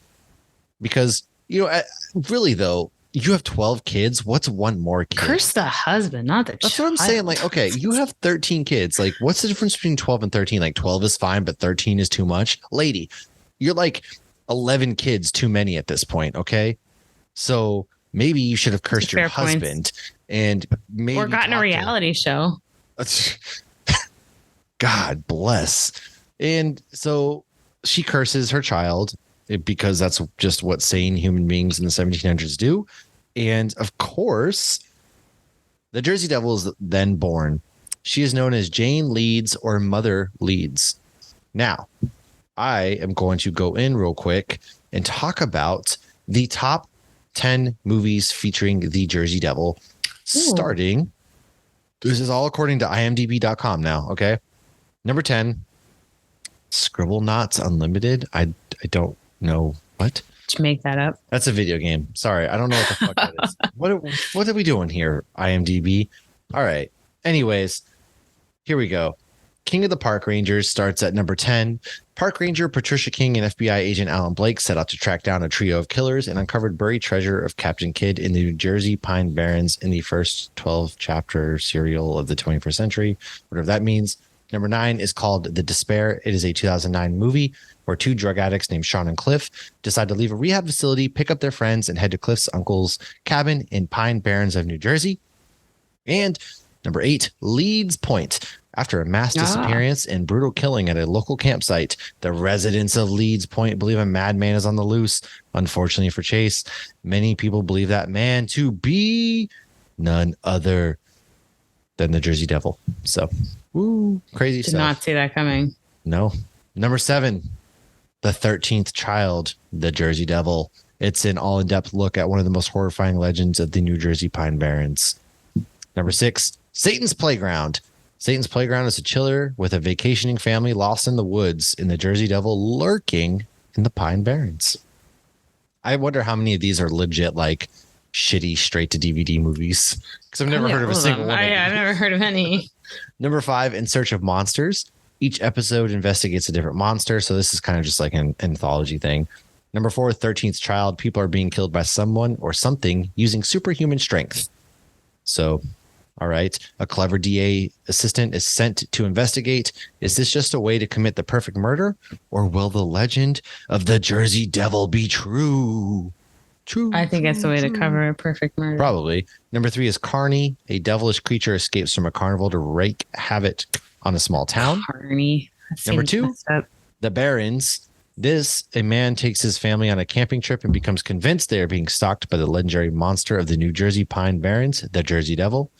because, you know, really, though, you have 12 kids. What's one more kid? Curse the husband, not the child. That's what I'm saying. Like, okay, you have 13 kids. Like, what's the difference between 12 and 13? Like, 12 is fine, but 13 is too much. Lady, you're like 11 kids too many at this point, okay? So maybe you should have cursed your husband and maybe or gotten a reality show. God bless. And so she curses her child, because that's just what sane human beings in the 1700s do. And of course, the Jersey Devil is then born. She is known as Jane Leeds or Mother Leeds. Now, I am going to go in real quick and talk about the top 10 movies featuring the Jersey Devil, starting. This is all according to imdb.com now. Okay. Number 10, Scribble Knots Unlimited. I don't know what. Did you make that up? That's a video game. Sorry, I don't know what the fuck that is. What are we doing here, IMDb? All right. Anyways, here we go. King of the Park Rangers starts at number 10. Park Ranger Patricia King and FBI agent Alan Blake set out to track down a trio of killers and uncovered buried treasure of Captain Kidd in the New Jersey Pine Barrens in the first 12-chapter serial of the 21st century, whatever that means. Number 9 is called The Despair. It is a 2009 movie where two drug addicts named Sean and Cliff decide to leave a rehab facility, pick up their friends, and head to Cliff's uncle's cabin in Pine Barrens of New Jersey. And number 8, Leeds Point. After a mass disappearance and brutal killing at a local campsite, the residents of Leeds Point believe a madman is on the loose. Unfortunately for Chase, many people believe that man to be none other than the Jersey Devil. So, crazy stuff. Did not see that coming. No. Number 7, the 13th child, the Jersey Devil. It's an all-in-depth look at one of the most horrifying legends of the New Jersey Pine Barrens. Number 6, Satan's Playground. Satan's Playground is a chiller with a vacationing family lost in the woods and the Jersey Devil lurking in the Pine Barrens. I wonder how many of these are legit, like, shitty straight-to-DVD movies. Because I've never heard of a single one. I've never heard of any. Number 5, In Search of Monsters. Each episode investigates a different monster, so this is kind of just like an anthology thing. Number 4, 13th Child. People are being killed by someone or something using superhuman strength. So All right. A clever DA assistant is sent to investigate. Is this just a way to commit the perfect murder? Or will the legend of the Jersey Devil be true? I think that's the way to cover a perfect murder. Probably. Number 3 is Carney. A devilish creature escapes from a carnival to wreak havoc on a small town. Carney. Number 2, the Barons. A man takes his family on a camping trip and becomes convinced they are being stalked by the legendary monster of the New Jersey Pine Barrens, the Jersey Devil.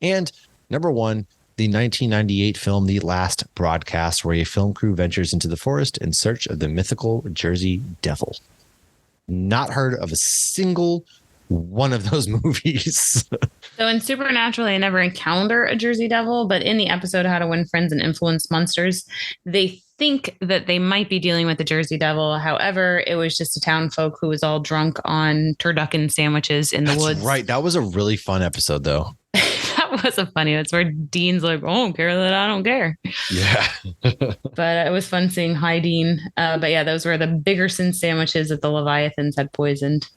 And number 1, the 1998 film The Last Broadcast, where a film crew ventures into the forest in search of the mythical Jersey Devil. Not heard of a single one of those movies. So in Supernatural, they never encounter a Jersey Devil, but in the episode How to Win Friends and Influence Monsters, they think that they might be dealing with the Jersey Devil. However, it was just a town folk who was all drunk on turducken sandwiches in the woods. Right. That was a really fun episode, though. That was a funny. That's where Dean's like, "Oh, I don't care that I don't care." Yeah. But it was fun seeing Hi Dean. But yeah, those were the Biggerson sandwiches that the Leviathans had poisoned.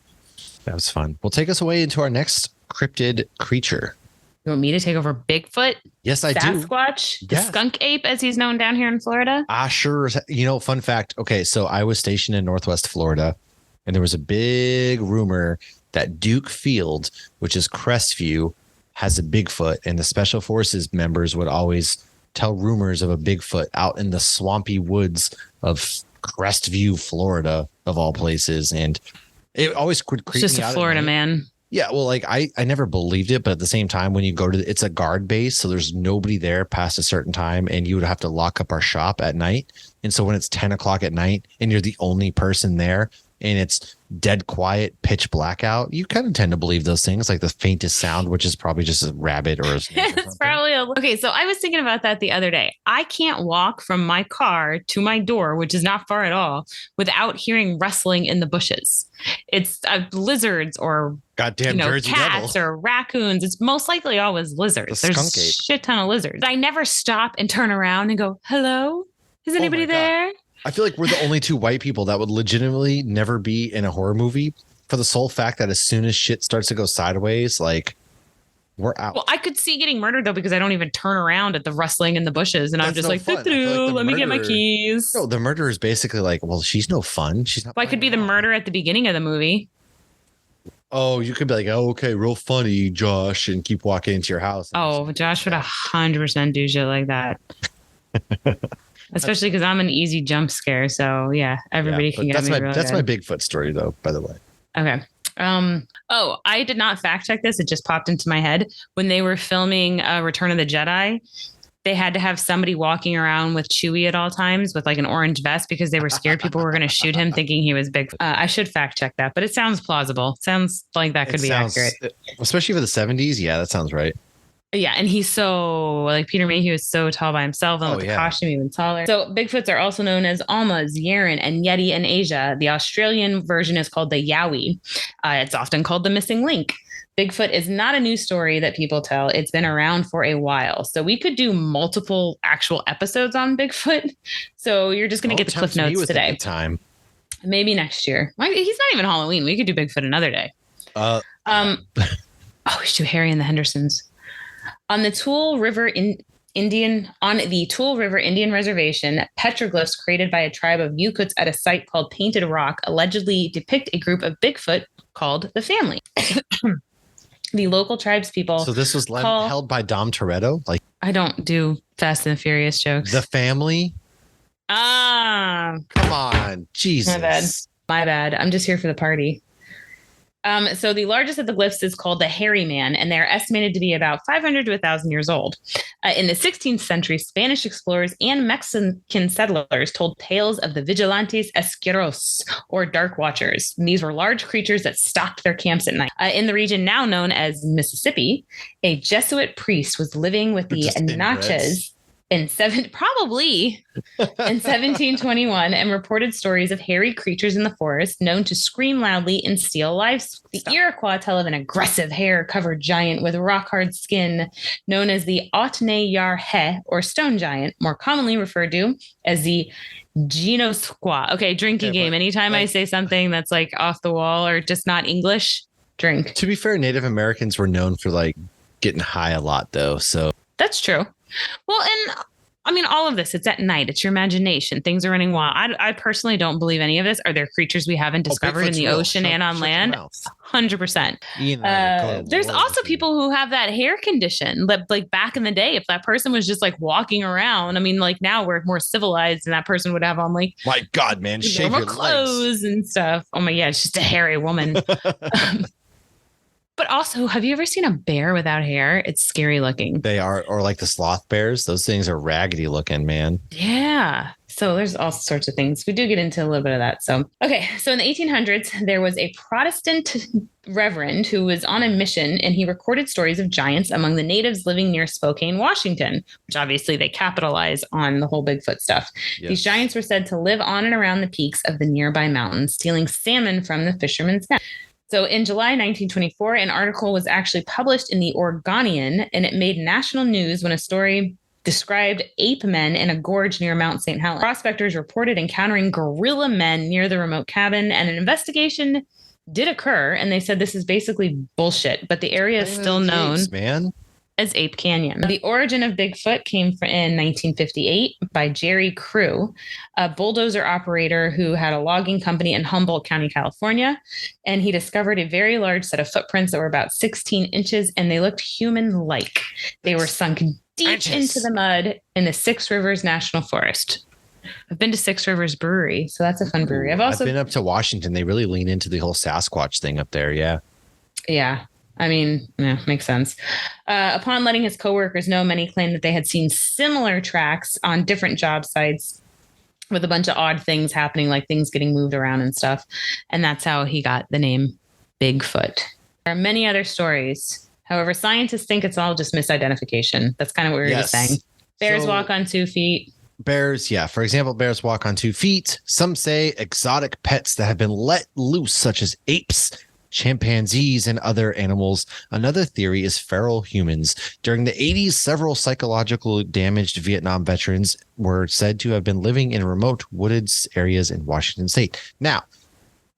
That was fun. Well, take us away into our next cryptid creature. You want me to take over Bigfoot? Yes, I do. Sasquatch, the skunk ape, as he's known down here in Florida. Sure. Fun fact. Okay, so I was stationed in Northwest Florida, and there was a big rumor that Duke Field, which is Crestview, has a Bigfoot, and the Special Forces members would always tell rumors of a Bigfoot out in the swampy woods of Crestview, Florida, of all places. And it always creeped me out. It's just a Florida man. Yeah, well, like I never believed it, but at the same time, when you go to it's a guard base, so there's nobody there past a certain time, and you would have to lock up our shop at night. And so when it's 10 o'clock at night and you're the only person there and it's dead quiet, pitch blackout, you kind of tend to believe those things, like the faintest sound, which is probably just a rabbit or a snake. It's probably okay. So I was thinking about that the other day. I can't walk from my car to my door, which is not far at all, without hearing rustling in the bushes. It's lizards or goddamn Jersey cats Devil. or raccoons. It's most likely always lizards. There's a shit ton of lizards. I never stop and turn around and go, "Hello, is anybody there?" I feel like we're the only two white people that would legitimately never be in a horror movie, for the sole fact that as soon as shit starts to go sideways, like, we're out. Well, I could see getting murdered, though, because I don't even turn around at the rustling in the bushes. And I'm just like, let me get my keys. No, the murderer is basically like, well, she's no fun. She's not. Well, I could be the murderer at the beginning of the movie. Oh, you could be like, oh, okay, real funny, Josh, and keep walking into your house. Oh, Josh would 100% do shit like that. Especially because I'm an easy jump scare. So yeah, everybody can get me. That's my Bigfoot story, though, by the way. Okay. I did not fact check this. It just popped into my head. When they were filming Return of the Jedi, they had to have somebody walking around with Chewie at all times with like an orange vest because they were scared people were going to shoot him thinking he was Bigfoot. I should fact check that, but it sounds plausible. Sounds like that could be accurate. Especially for the 70s. Yeah, that sounds right. Yeah, and he's so, like Peter Mayhew is so tall by himself, and with the costume even taller. So Bigfoots are also known as Almas, Yeren, and Yeti in Asia. The Australian version is called the Yowie. It's often called the missing link. Bigfoot is not a new story that people tell. It's been around for a while. So we could do multiple actual episodes on Bigfoot. So you're just going to get the cliff notes today. Maybe next year. He's not even Halloween. We could do Bigfoot another day. We should do Harry and the Hendersons. On the Tool River Indian Reservation, petroglyphs created by a tribe of Yukuts at a site called Painted Rock allegedly depict a group of Bigfoot called the Family. The local tribespeople. So this was held by Dom Toretto? Like, I don't do Fast and Furious jokes. The Family? Come on. Jesus. My bad. I'm just here for the party. So the largest of the glyphs is called the Hairy Man, and they're estimated to be about 500 to 1,000 years old. In the 16th century, Spanish explorers and Mexican settlers told tales of the vigilantes esqueros, or dark watchers. And these were large creatures that stalked their camps at night. In the region now known as Mississippi, a Jesuit priest was living with the Natchez in 1721 and reported stories of hairy creatures in the forest known to scream loudly and steal lives. The Iroquois tell of an aggressive hair-covered giant with rock-hard skin known as the Otne-Yar-He, or stone giant, more commonly referred to as the Genosqua. Okay, drinking game. Anytime I say something that's like off the wall or just not English, drink. To be fair, Native Americans were known for like getting high a lot though. So that's true. Well, and I mean, all of this, it's at night. It's your imagination. Things are running wild. I personally don't believe any of this. Are there creatures we haven't discovered in the ocean and on land? 100%. There's also people who have that hair condition. Like back in the day, if that person was just like walking around, I mean, like now we're more civilized and that person would have on like, my God, man, shave your clothes and stuff. Oh my God, it's just a hairy woman. But also, have you ever seen a bear without hair? It's scary looking. They are, or like the sloth bears. Those things are raggedy looking, man. Yeah. So there's all sorts of things. We do get into a little bit of that. So, okay. So in the 1800s, there was a Protestant reverend who was on a mission and he recorded stories of giants among the natives living near Spokane, Washington, which obviously they capitalize on the whole Bigfoot stuff. Yes. These giants were said to live on and around the peaks of the nearby mountains, stealing salmon from the fishermen's net. So in July 1924, an article was actually published in the Oregonian, and it made national news when a story described ape men in a gorge near Mount St. Helens. Prospectors reported encountering gorilla men near the remote cabin, and an investigation did occur, and they said this is basically bullshit, but the area is still known as Ape Canyon. The origin of Bigfoot came in 1958 by Jerry Crew, a bulldozer operator who had a logging company in Humboldt County, California. And he discovered a very large set of footprints that were about 16 inches and they looked human-like. They were sunk deep into the mud in the Six Rivers National Forest. I've been to Six Rivers Brewery, so that's a fun brewery. I've been up to Washington. They really lean into the whole Sasquatch thing up there. Yeah. Yeah. I mean, yeah, makes sense. Upon letting his coworkers know, many claimed that they had seen similar tracks on different job sites with a bunch of odd things happening, like things getting moved around and stuff. And that's how he got the name Bigfoot. There are many other stories. However, scientists think it's all just misidentification. That's kind of what we were just saying. Bears walk on 2 feet. Bears, yeah. For example, bears walk on 2 feet. Some say exotic pets that have been let loose, such as apes, chimpanzees, and other animals. Another theory is feral humans. During the 80s, several psychologically damaged Vietnam veterans were said to have been living in remote wooded areas in Washington state. Now,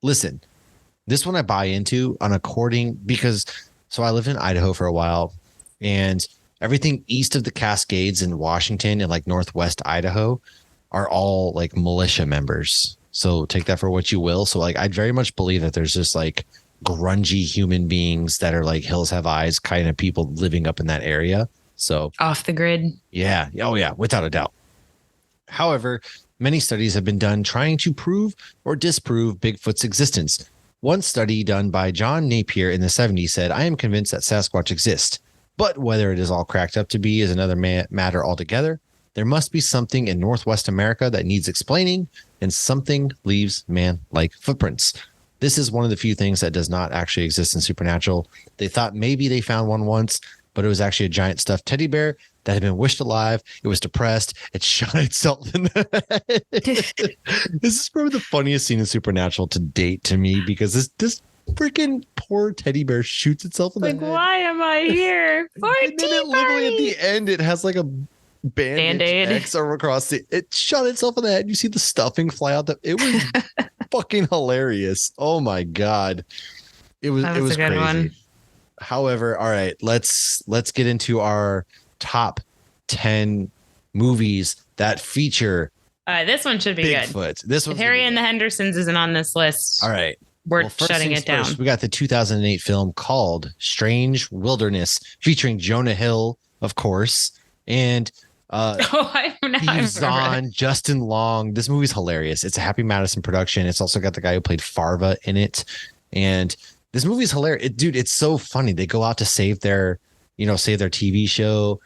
listen, this one I buy into because I lived in Idaho for a while, and everything east of the Cascades in Washington and like northwest Idaho are all like militia members. So take that for what you will. So like I very much believe that there's just like grungy human beings that are like hills have eyes kind of people living up in that area. So off the grid. Yeah. Oh yeah. Without a doubt. However, many studies have been done trying to prove or disprove Bigfoot's existence. One study done by John Napier in the 70s said, "I am convinced that Sasquatch exists, but whether it is all cracked up to be is another matter altogether. There must be something in Northwest America that needs explaining, and something leaves man-like footprints. This is one of the few things that does not actually exist in Supernatural. They thought maybe they found one once, but it was actually a giant stuffed teddy bear that had been wished alive. It was depressed. It shot itself in the head." This is probably the funniest scene in Supernatural to date to me, because this freaking poor teddy bear shoots itself in the head. Like, why am I here? And then it literally at the end, it has like a Band-Aid X across it shot itself in the head. You see the stuffing fly out. It was fucking hilarious. Oh my God. It was a good crazy. one. However, all right, let's get into our top 10 movies that feature this one should be Bigfoot. Good. This one, Harry and the Hendersons isn't on this list. All right. We're shutting it down. First, we got the 2008 film called Strange Wilderness, featuring Jonah Hill, of course, and Steve Zahn, Justin Long. This movie's hilarious. It's a Happy Madison production. It's also got the guy who played Farva in it, and this movie's hilarious. Dude, it's so funny. They go out to save their TV show.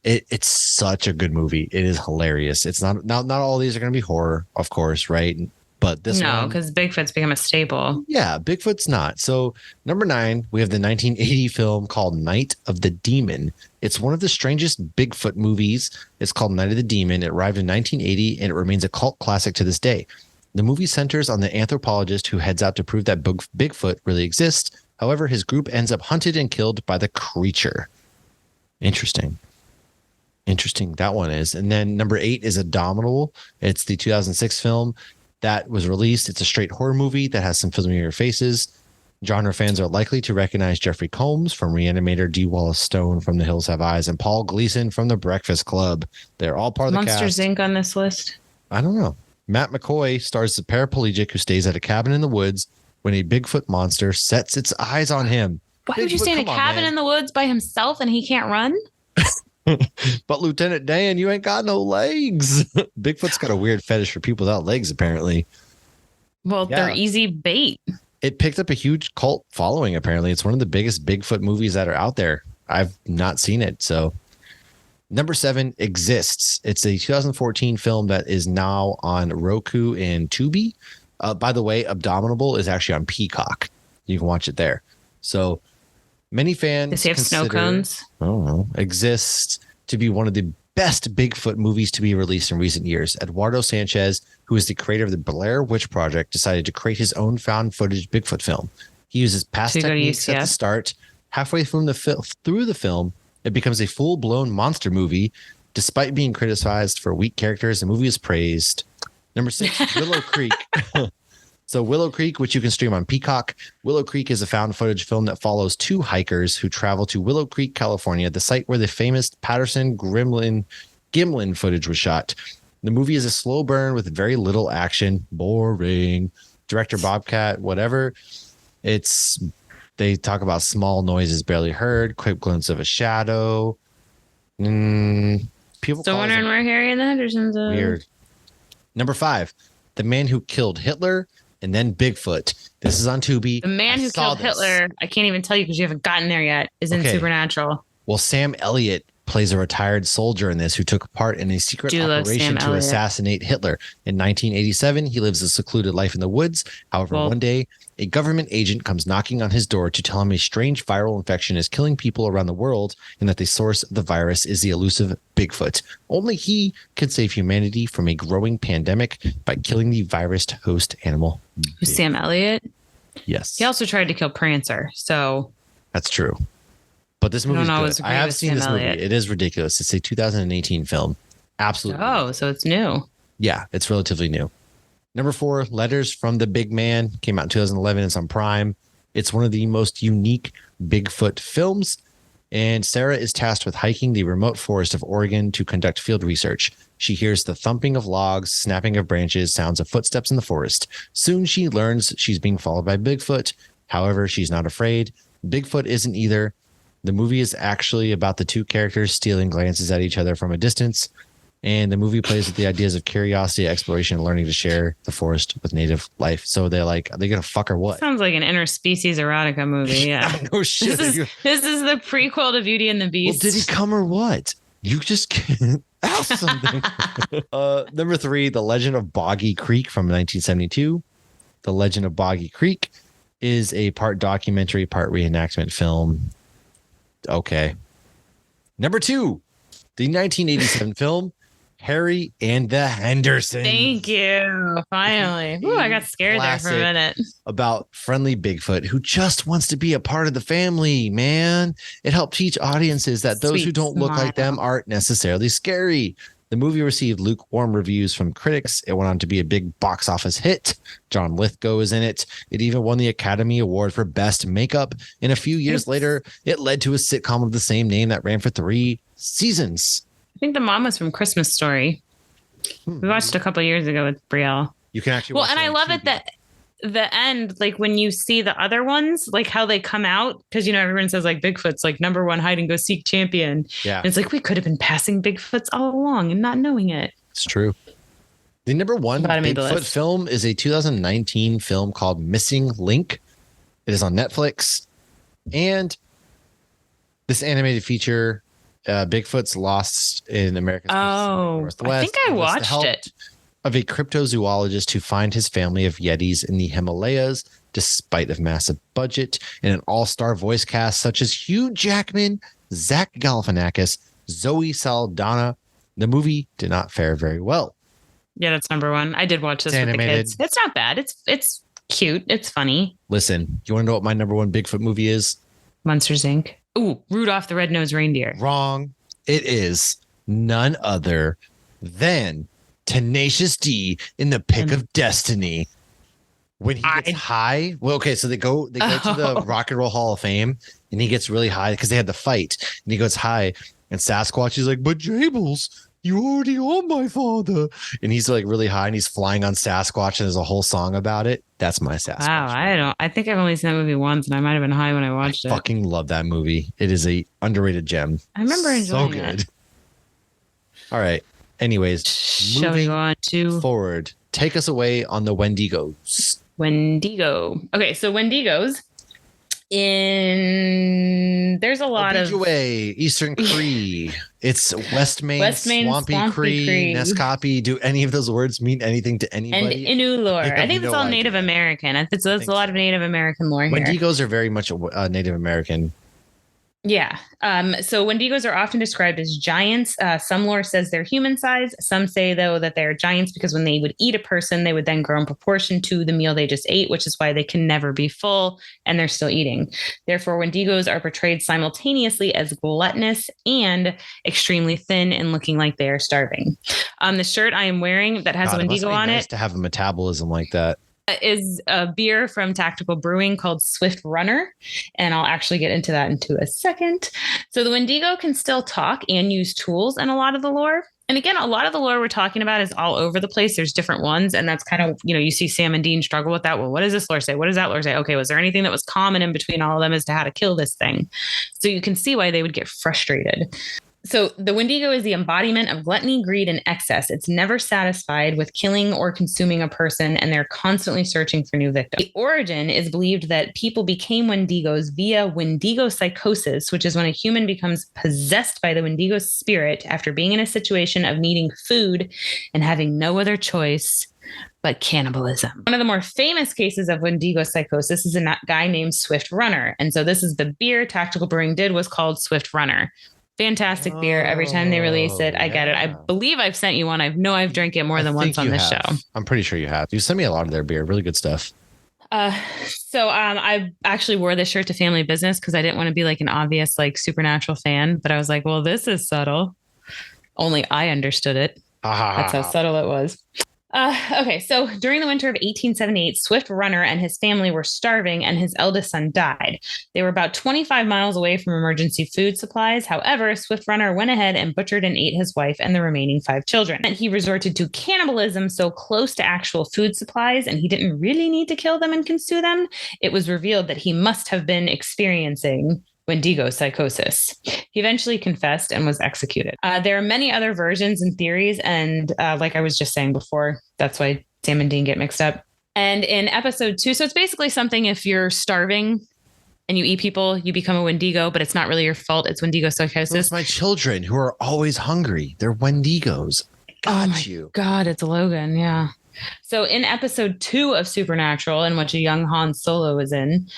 It's such a good movie. It is hilarious. It's not all these are going to be horror, of course, right? But this one, because Bigfoot's become a staple. Yeah, Bigfoot's not. So number 9, we have the 1980 film called Night of the Demon. It's one of the strangest Bigfoot movies. It's called Night of the Demon. It arrived in 1980 and it remains a cult classic to this day. The movie centers on the anthropologist who heads out to prove that Bigfoot really exists. However, his group ends up hunted and killed by the creature. Interesting, that one is. And then number 8 is Abominable. It's the 2006 film that was released. It's a straight horror movie that has some familiar faces. Genre fans are likely to recognize Jeffrey Combs from Reanimator, D. Wallace Stone from The Hills Have Eyes, and Paul Gleason from The Breakfast Club. They're all part of the Monsters cast. Inc. on this list? I don't know. Matt McCoy stars the paraplegic who stays at a cabin in the woods when a Bigfoot monster sets its eyes on him. Why would you stay in a cabin in the woods by himself and he can't run? But Lieutenant Dan, you ain't got no legs. Bigfoot's got a weird fetish for people without legs, apparently. Well, they're easy bait. It picked up a huge cult following, apparently. It's one of the biggest Bigfoot movies that are out there. I've not seen it. So number 7 Exists. It's a 2014 film that is now on Roku and Tubi. By the way, Abominable is actually on Peacock. You can watch it there. So many fans Does he have snow cones? I don't know. Exists to be one of the best Bigfoot movies to be released in recent years. Eduardo Sanchez, who is the creator of the Blair Witch Project, decided to create his own found footage Bigfoot film. He uses past techniques at the start. Halfway through the film, it becomes a full-blown monster movie. Despite being criticized for weak characters, the movie is praised. Number 6, Willow Creek. So Willow Creek, which you can stream on Peacock. Willow Creek is a found footage film that follows 2 hikers who travel to Willow Creek, California, the site where the famous Patterson Gimlin footage was shot. The movie is a slow burn with very little action. Boring. Director Bobcat, whatever. They talk about small noises barely heard, quick glimpse of a shadow. People still wondering where Harry and the Hendersons are. Weird. Number 5, The Man Who Killed Hitler. And then Bigfoot. This is on Tubi. The Man Who Killed Hitler, I can't even tell you because you haven't gotten there yet, is in Supernatural. Well, Sam Elliott plays a retired soldier in this who took part in a secret operation to assassinate Hitler. In 1987, he lives a secluded life in the woods. However, one day, a government agent comes knocking on his door to tell him a strange viral infection is killing people around the world and that the source of the virus is the elusive Bigfoot. Only he can save humanity from a growing pandemic by killing the virus host animal. Who's Sam Elliott? Yes. He also tried to kill Prancer, so... That's true. But this movie is good. I have seen this movie. It is ridiculous. It's a 2018 film. Absolutely. Oh, so it's new. Yeah, it's relatively new. Number 4, Letters from the Big Man. Came out in 2011. It's on Prime. It's one of the most unique Bigfoot films. And Sarah is tasked with hiking the remote forest of Oregon to conduct field research. She hears the thumping of logs, snapping of branches, sounds of footsteps in the forest. Soon she learns she's being followed by Bigfoot. However, she's not afraid. Bigfoot isn't either. The movie is actually about the 2 characters stealing glances at each other from a distance. And the movie plays with the ideas of curiosity, exploration, and learning to share the forest with native life. So they're like, are they going to fuck or what? Sounds like an interspecies erotica movie. Yeah. No shit. This is the prequel to Beauty and the Beast. Well, did he come or what? You just can't ask something. Number 3, The Legend of Boggy Creek from 1972. The Legend of Boggy Creek is a part documentary, part reenactment film. Okay. Number 2, the 1987 film Harry and the Hendersons. Thank you. Finally. Ooh, I got scared there for a minute. About friendly Bigfoot who just wants to be a part of the family, man. It helped teach audiences that those who don't look like them aren't necessarily scary. The movie received lukewarm reviews from critics. It went on to be a big box office hit. John Lithgow is in it. It even won the Academy Award for Best Makeup. And a few years later, it led to a sitcom of the same name that ran for 3 seasons. I think the mom was from Christmas Story. We watched it a couple of years ago with Brielle. You can actually watch and I love it that the end, like when you see the other ones, like how they come out, because everyone says like Bigfoot's like number 1 hide and go seek champion. Yeah, and it's like we could have been passing Bigfoots all along and not knowing it. It's true. The number 1 Bigfoot film is a 2019 film called Missing Link. It is on Netflix, and this animated feature, Bigfoot's Lost in America's Northwest. I think I watched it. Of a cryptozoologist to find his family of Yetis in the Himalayas, despite a massive budget and an all-star voice cast such as Hugh Jackman, Zach Galifianakis, Zoe Saldana. The movie did not fare very well. Yeah, that's number 1. I did watch this with the kids. It's not bad. It's cute. It's funny. Listen, you want to know what my number 1 Bigfoot movie is? Monsters, Inc. Ooh, Rudolph the Red-Nosed Reindeer. Wrong. It is none other than Tenacious D in the Pick of Destiny. When he gets high, well, okay, so they go to the Rock and Roll Hall of Fame, and he gets really high because they had the fight, and he goes high, and Sasquatch is like, "But Jables, you already are my father," and he's like really high, and he's flying on Sasquatch, and there's a whole song about it. That's my Sasquatch. Wow, I think I've only seen that movie once, and I might have been high when I watched it. Fucking love that movie. It is a underrated gem. I remember enjoying so good. it. All right. Anyways, shall we go on to forward? Take us away on the Wendigos. Wendigo. Okay, so Wendigos there's a lot of Eastern Cree. It's West Main, Swampy Cree, Nescapi. Do any of those words mean anything to anybody? And Innu lore. I think it's all Native American. There's a lot of Native American lore here. Wendigos are very much Native American. Yeah. So Wendigos are often described as giants. Some lore says they're human size. Some say, though, that they're giants because when they would eat a person, they would then grow in proportion to the meal they just ate, which is why they can never be full and they're still eating. Therefore, Wendigos are portrayed simultaneously as gluttonous and extremely thin and looking like they are starving. The shirt I am wearing that has a Wendigo on it to have a metabolism like that is a beer from Tactical Brewing called Swift Runner. And I'll actually get into that into a second. So the Wendigo can still talk and use tools in a lot of the lore. And again, a lot of the lore we're talking about is all over the place. There's different ones. And that's kind of, you see Sam and Dean struggle with that. Well, what does this lore say? What does that lore say? Okay, was there anything that was common in between all of them as to how to kill this thing? So you can see why they would get frustrated. So the Wendigo is the embodiment of gluttony, greed, and excess. It's never satisfied with killing or consuming a person, and they're constantly searching for new victims. The origin is believed that people became Wendigos via Wendigo psychosis, which is when a human becomes possessed by the Wendigo spirit after being in a situation of needing food and having no other choice but cannibalism. One of the more famous cases of Wendigo psychosis is a guy named Swift Runner. And so this is the beer Tactical Brewing did was called Swift Runner. Fantastic beer. Every time they release it, I get it. I believe I've sent you one. I've drank it more than once on this show. I'm pretty sure you have. You sent me a lot of their beer. Really good stuff. So I actually wore this shirt to family business because I didn't want to be like an obvious like Supernatural fan. But I was like, well, this is subtle. Only I understood it. That's how subtle it was. Okay, so during the winter of 1878, Swift Runner and his family were starving and his eldest son died. They were about 25 miles away from emergency food supplies. However, Swift Runner went ahead and butchered and ate his wife and the remaining 5 children. And he resorted to cannibalism so close to actual food supplies, and he didn't really need to kill them and consume them. It was revealed that he must have been experiencing Wendigo psychosis. He eventually confessed and was executed. There are many other versions and theories, and like I was just saying before, that's why Sam and Dean get mixed up. And in episode 2, so it's basically something if you're starving and you eat people, you become a Wendigo, but it's not really your fault. It's Wendigo psychosis. Those my children who are always hungry. They're Wendigos. God, it's Logan. Yeah. So in episode 2 of Supernatural, in which a young Han Solo is in,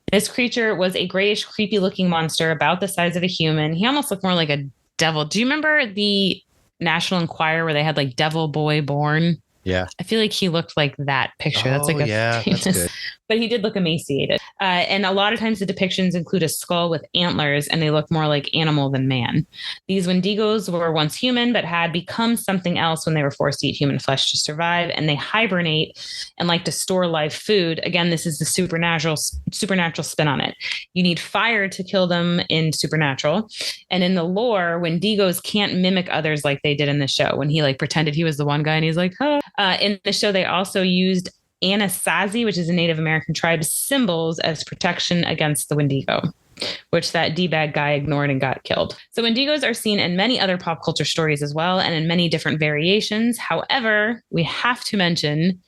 this creature was a grayish, creepy looking monster about the size of a human. He almost looked more like a devil. Do you remember the National Enquirer where they had like Devil Boy Born? Yeah. I feel like he looked like that picture. That's like that's good. But he did look emaciated. And a lot of times the depictions include a skull with antlers, and they look more like animal than man. These Wendigos were once human, but had become something else when they were forced to eat human flesh to survive. And they hibernate and like to store live food. Again, this is the supernatural spin on it. You need fire to kill them in Supernatural. And in the lore, Wendigos can't mimic others like they did in the show when he like pretended he was the one guy and he's like, huh. In the show, they also used Anasazi, which is a Native American tribe's symbols, as protection against the Wendigo, which that D-bag guy ignored and got killed. So Wendigos are seen in many other pop culture stories as well, and in many different variations. However, we have to mention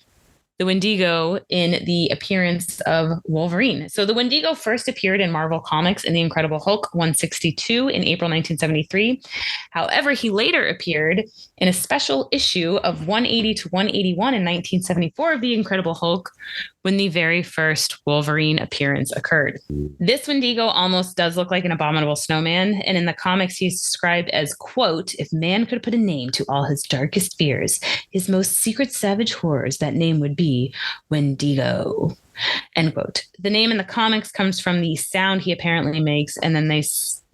the Wendigo in the appearance of Wolverine. So the Wendigo first appeared in Marvel Comics in The Incredible Hulk 162 in April 1973. However, he later appeared in a special issue of 180 to 181 in 1974 of The Incredible Hulk when the very first Wolverine appearance occurred. This Wendigo almost does look like an abominable snowman, and in the comics he's described as, quote, if man could put a name to all his darkest fears, his most secret savage horrors, that name would be Wendigo, end quote. The name in the comics comes from the sound he apparently makes, and then they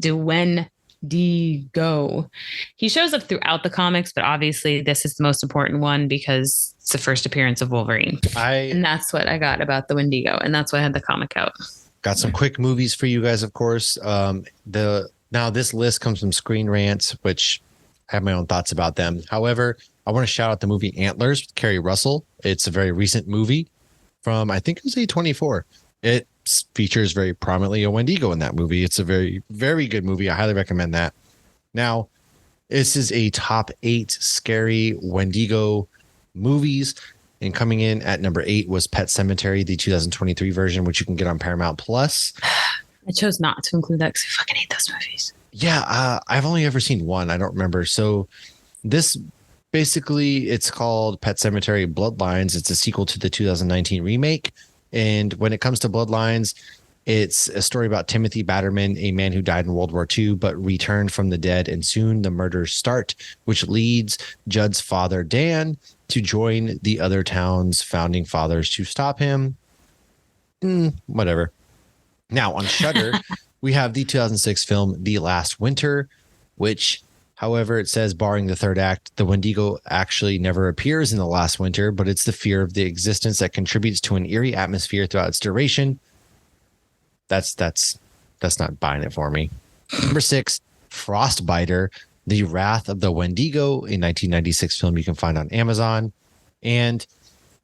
do Wendigo. Wendigo. He shows up throughout the comics, but obviously this is the most important one because it's the first appearance of Wolverine. And that's what I got about the Wendigo. And that's why I had the comic out. Got some quick movies for you guys, of course. Now this list comes from Screen Rant, which I have my own thoughts about them. However, I want to shout out the movie Antlers with Kerry Russell. It's a very recent movie from, I think it was A24. It features very prominently a Wendigo in that movie. It's a very, very good movie. I highly recommend that. Now, this is a top 8 scary Wendigo movies. And coming in at number 8 was Pet Sematary, the 2023 version, which you can get on Paramount Plus. I chose not to include that because I fucking hate those movies. Yeah, I've only ever seen one. I don't remember. So this basically, it's called Pet Sematary Bloodlines. It's a sequel to the 2019 remake. And when it comes to Bloodlines, it's a story about Timothy Batterman, a man who died in World War II, but returned from the dead. And soon the murders start, which leads Judd's father, Dan, to join the other town's founding fathers to stop him. Whatever. Now on Shudder, we have the 2006 film The Last Winter, which, however, it says barring the third act, the Wendigo actually never appears in The Last Winter, but it's the fear of the existence that contributes to an eerie atmosphere throughout its duration. That's not buying it for me. Number 6, Frostbiter, The Wrath of the Wendigo, a 1996 film you can find on Amazon. And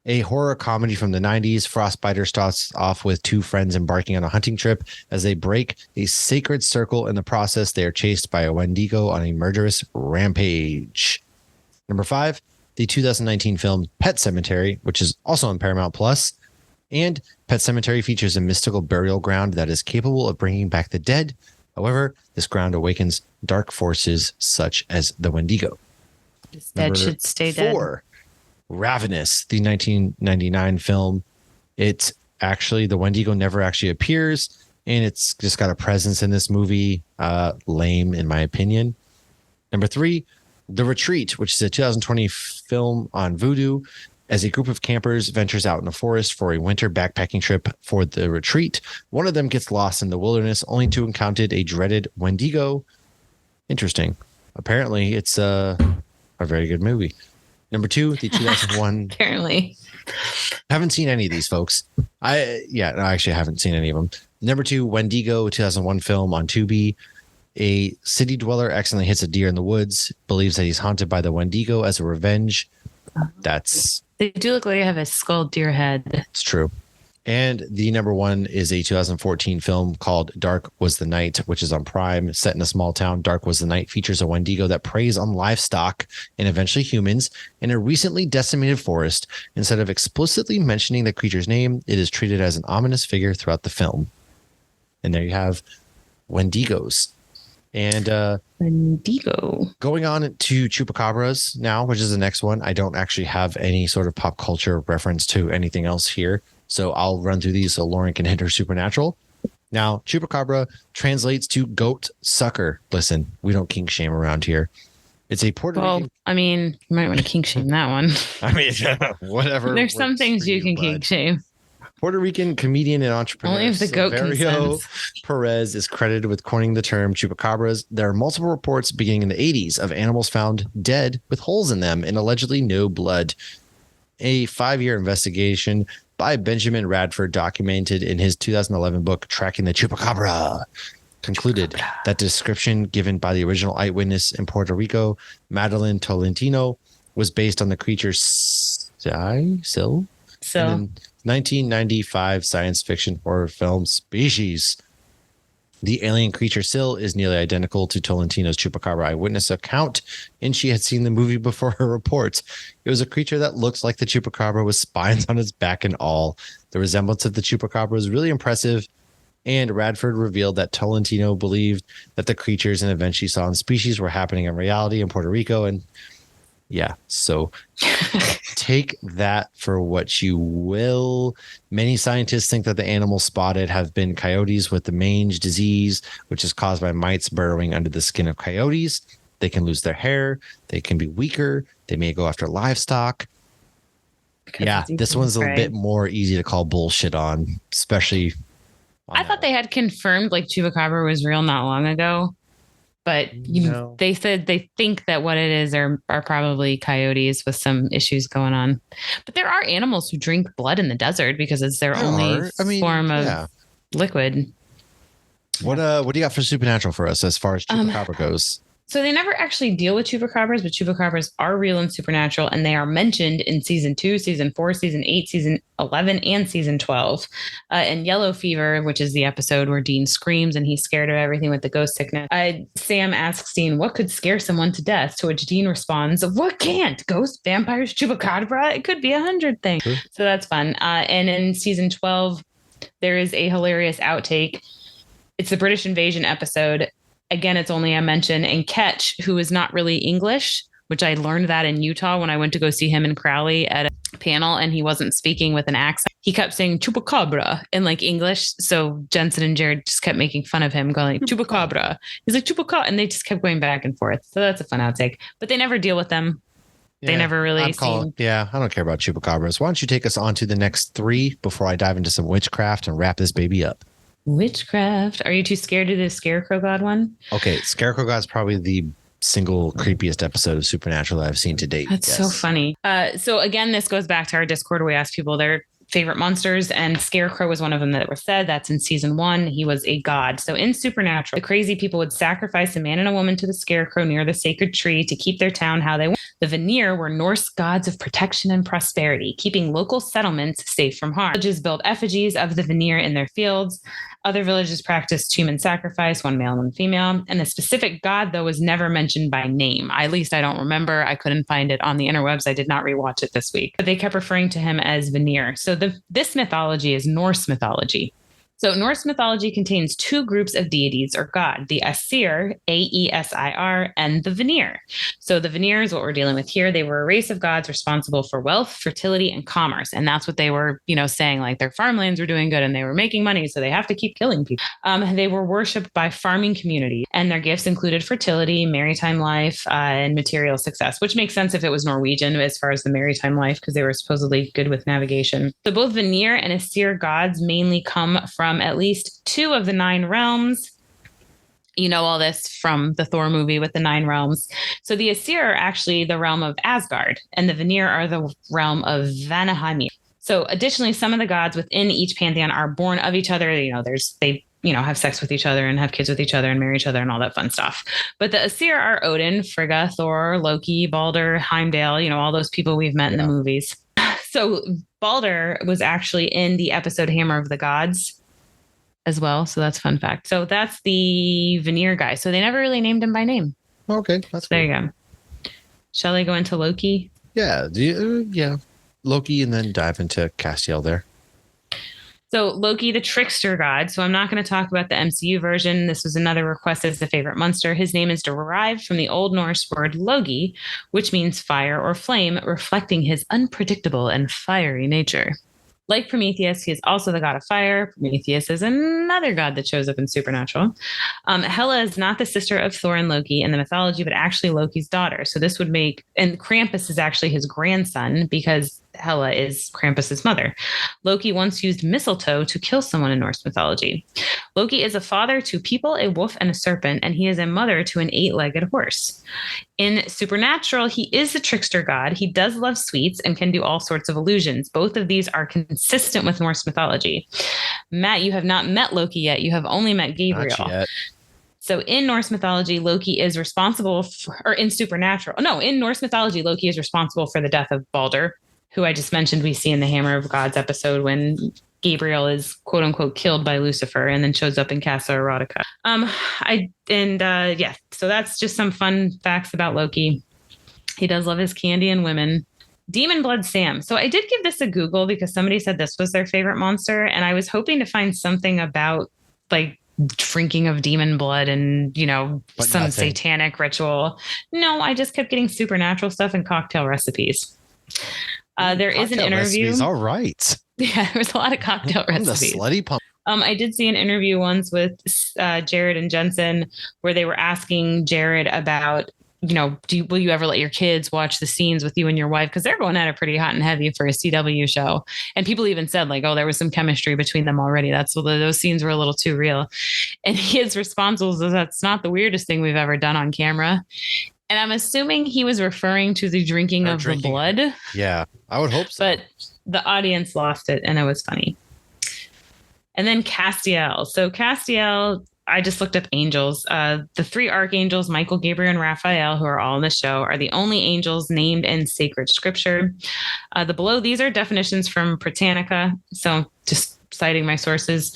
a horror comedy from the 90s, Frostbiter starts off with 2 friends embarking on a hunting trip. As they break a sacred circle in the process, they are chased by a Wendigo on a murderous rampage. Number 5, the 2019 film Pet Sematary, which is also on Paramount Plus. And Pet Sematary features a mystical burial ground that is capable of bringing back the dead. However, this ground awakens dark forces such as the Wendigo. This dead should stay dead. 4, Ravenous, the 1999 film. It's actually, the Wendigo never actually appears, and it's just got a presence in this movie. Lame, in my opinion. Number 3, The Retreat, which is a 2020 film on Vudu. As a group of campers ventures out in the forest for a winter backpacking trip for the retreat, one of them gets lost in the wilderness, only to encounter a dreaded Wendigo. Interesting. Apparently, it's a very good movie. Number 2, the 2001. Apparently. Haven't seen any of these, folks. I actually haven't seen any of them. Number 2, Wendigo, 2001 film on Tubi. A city dweller accidentally hits a deer in the woods, believes that he's haunted by the Wendigo as a revenge. They do look like they have a skull deer head. It's true. And the number 1 is a 2014 film called Dark Was the Night, which is on Prime. Set in a small town, Dark Was the Night features a Wendigo that preys on livestock and eventually humans in a recently decimated forest. Instead of explicitly mentioning the creature's name, it is treated as an ominous figure throughout the film. And there you have Wendigos. And Wendigo. Going on to Chupacabras now, which is the next one. I don't actually have any sort of pop culture reference to anything else here, so I'll run through these so Lauren can hit her supernatural. Now, Chupacabra translates to goat sucker. Listen, we don't kink shame around here. It's a Puerto Rican. I mean, you might want to kink shame that one. I mean, whatever. There's some things you can kink shame. Puerto Rican comedian and entrepreneur only if the goat Silverio Perez is credited with coining the term chupacabras. There are multiple reports beginning in the 80s of animals found dead with holes in them and allegedly no blood. A 5-year investigation by Benjamin Radford, documented in his 2011 book Tracking the Chupacabra, concluded that description given by the original eyewitness in Puerto Rico, Madeline Tolentino, was based on the creature's Sil? 1995 science fiction horror film Species. The alien creature Sil is nearly identical to Tolentino's Chupacabra eyewitness account, and she had seen the movie before her reports. It was a creature that looks like the Chupacabra with spines on its back and all. The resemblance of the Chupacabra was really impressive, and Radford revealed that Tolentino believed that the creatures and events she saw in Species were happening in reality in Puerto Rico. And yeah, so take that for what you will. Many scientists think that the animals spotted have been coyotes with the mange disease, which is caused by mites burrowing under the skin of coyotes. They can lose their hair. They can be weaker. They may go after livestock. Yeah, this one's a bit more easy to call bullshit on, especially. I thought they had confirmed like Chupacabra was real not long ago. But they said they think that what it is are probably coyotes with some issues going on. But there are animals who drink blood in the desert because it's their only form of liquid. What do you got for supernatural for us as far as chupacabra goes? So they never actually deal with chupacabras, but chupacabras are real and supernatural, and they are mentioned in season 2, season 4, season 8, season 11, and season 12. And Yellow Fever, which is the episode where Dean screams and he's scared of everything with the ghost sickness. Sam asks Dean, what could scare someone to death? To which Dean responds, what can't? Ghosts, vampires, chupacabra? It could be 100 things. Sure. So that's fun. And in season 12, there is a hilarious outtake. It's the British invasion episode. Again, it's only a mention. And Ketch, who is not really English, which I learned that in Utah when I went to go see him in Crowley at a panel, and he wasn't speaking with an accent. He kept saying chupacabra in like English. So Jensen and Jared just kept making fun of him, going like, chupacabra. He's like, chupacabra. And they just kept going back and forth. So that's a fun outtake. But they never deal with them. They never really I don't care about chupacabras. Why don't you take us on to the next 3 before I dive into some witchcraft and wrap this baby up? Witchcraft. Are you too scared to do the Scarecrow God one? Okay, Scarecrow God is probably the single creepiest episode of Supernatural that I've seen to date. That's so funny. So again, this goes back to our Discord where we asked people their favorite monsters, and Scarecrow was one of them that were said. That's in season 1. He was a god. So in Supernatural, the crazy people would sacrifice a man and a woman to the Scarecrow near the sacred tree to keep their town how they want. The Vanir were Norse gods of protection and prosperity, keeping local settlements safe from harm. Villages built effigies of the Vanir in their fields. Other villages practiced human sacrifice, one male and one female. And the specific god, though, was never mentioned by name. At least I don't remember. I couldn't find it on the interwebs. I did not rewatch it this week. But they kept referring to him as Vanir. So this mythology is Norse mythology. So Norse mythology contains 2 groups of deities or god, the Aesir, Aesir, and the Vanir. So the Vanir is what we're dealing with here. They were a race of gods responsible for wealth, fertility, and commerce. And that's what they were, saying, like their farmlands were doing good and they were making money, so they have to keep killing people. They were worshipped by farming communities, and their gifts included fertility, maritime life, and material success, which makes sense if it was Norwegian as far as the maritime life, because they were supposedly good with navigation. So both Vanir and Aesir gods mainly come from at least 2 of the 9 realms. You know all this from the Thor movie with the 9 realms. So the Aesir are actually the realm of Asgard, and the Vanir are the realm of Vanaheim. So additionally, some of the gods within each pantheon are born of each other. They have sex with each other and have kids with each other and marry each other and all that fun stuff. But the Aesir are Odin, Frigga, Thor, Loki, Balder, Heimdall, all those people we've met in the movies. So Balder was actually in the episode Hammer of the Gods as well. So that's a fun fact. So that's the Vanir guy. So they never really named him by name. Okay. That's cool. There you go. Shall I go into Loki? Yeah. Loki, and then dive into Castiel there. So Loki, the trickster god. So I'm not going to talk about the MCU version. This was another request as the favorite monster. His name is derived from the Old Norse word logi, which means fire or flame, reflecting his unpredictable and fiery nature. Like Prometheus, he is also the god of fire. Prometheus is another god that shows up in Supernatural. Hela is not the sister of Thor and Loki in the mythology, but actually Loki's daughter. So this would make, and Krampus is actually his grandson because Hela is Krampus's mother. Loki once used mistletoe to kill someone in Norse mythology. Loki is a father to people, a wolf, and a serpent, and he is a mother to an 8-legged horse. In Supernatural, he is the trickster god. He does love sweets and can do all sorts of illusions. Both of these are consistent with Norse mythology. Matt, you have not met Loki yet. You have only met Gabriel. Not yet. So in Norse mythology, Loki is responsible for, or in Norse mythology, Loki is responsible for the death of Balder, who I just mentioned we see in the Hammer of Gods episode when Gabriel is quote unquote killed by Lucifer and then shows up in Casa Erotica. So that's just some fun facts about Loki. He does love his candy and women. Demon Blood Sam. So I did give this a Google because somebody said this was their favorite monster, and I was hoping to find something about like drinking of demon blood and, some satanic ritual. No, I just kept getting supernatural stuff and cocktail recipes. There is an interview. Recipes, all right. Yeah, there's a lot of cocktail recipes. The slutty pump. I did see an interview once with Jared and Jensen where they were asking Jared about will you ever let your kids watch the scenes with you and your wife? Because they're going at it pretty hot and heavy for a CW show. And people even said like, oh, there was some chemistry between them already. Those scenes were a little too real. And his response was, that's not the weirdest thing we've ever done on camera. And I'm assuming he was referring to the drinking of the blood. Yeah, I would hope so. But the audience lost it, and it was funny. And then Castiel. So Castiel, I just looked up angels. The three archangels, Michael, Gabriel, and Raphael, who are all in the show, are the only angels named in sacred scripture. These are definitions from Britannica. So just citing my sources.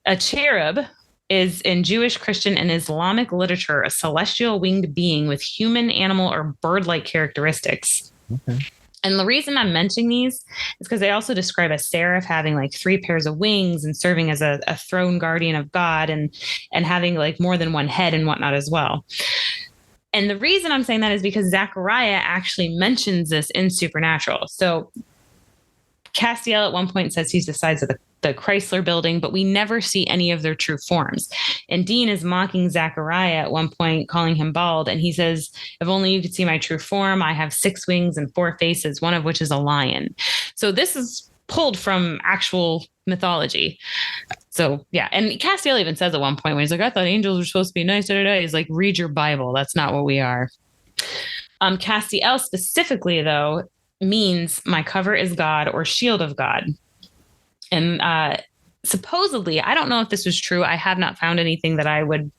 A cherub is in Jewish, Christian, and Islamic literature a celestial winged being with human, animal, or bird-like characteristics. Okay. And the reason I'm mentioning these is because they also describe a seraph having like 3 pairs of wings and serving as a throne guardian of God and having like more than one head and whatnot as well. And the reason I'm saying that is because Zechariah actually mentions this in Supernatural. So Castiel at one point says he's the size of the Chrysler building, but we never see any of their true forms. And Dean is mocking Zechariah at one point, calling him bald. And he says, if only you could see my true form. I have 6 wings and 4 faces, one of which is a lion. So this is pulled from actual mythology. So yeah. And Castiel even says at one point when he's like, I thought angels were supposed to be nice today. He's like, read your Bible. That's not what we are. Castiel specifically though, means my cover is God or shield of God. And supposedly, I don't know if this was true. I have not found anything that I would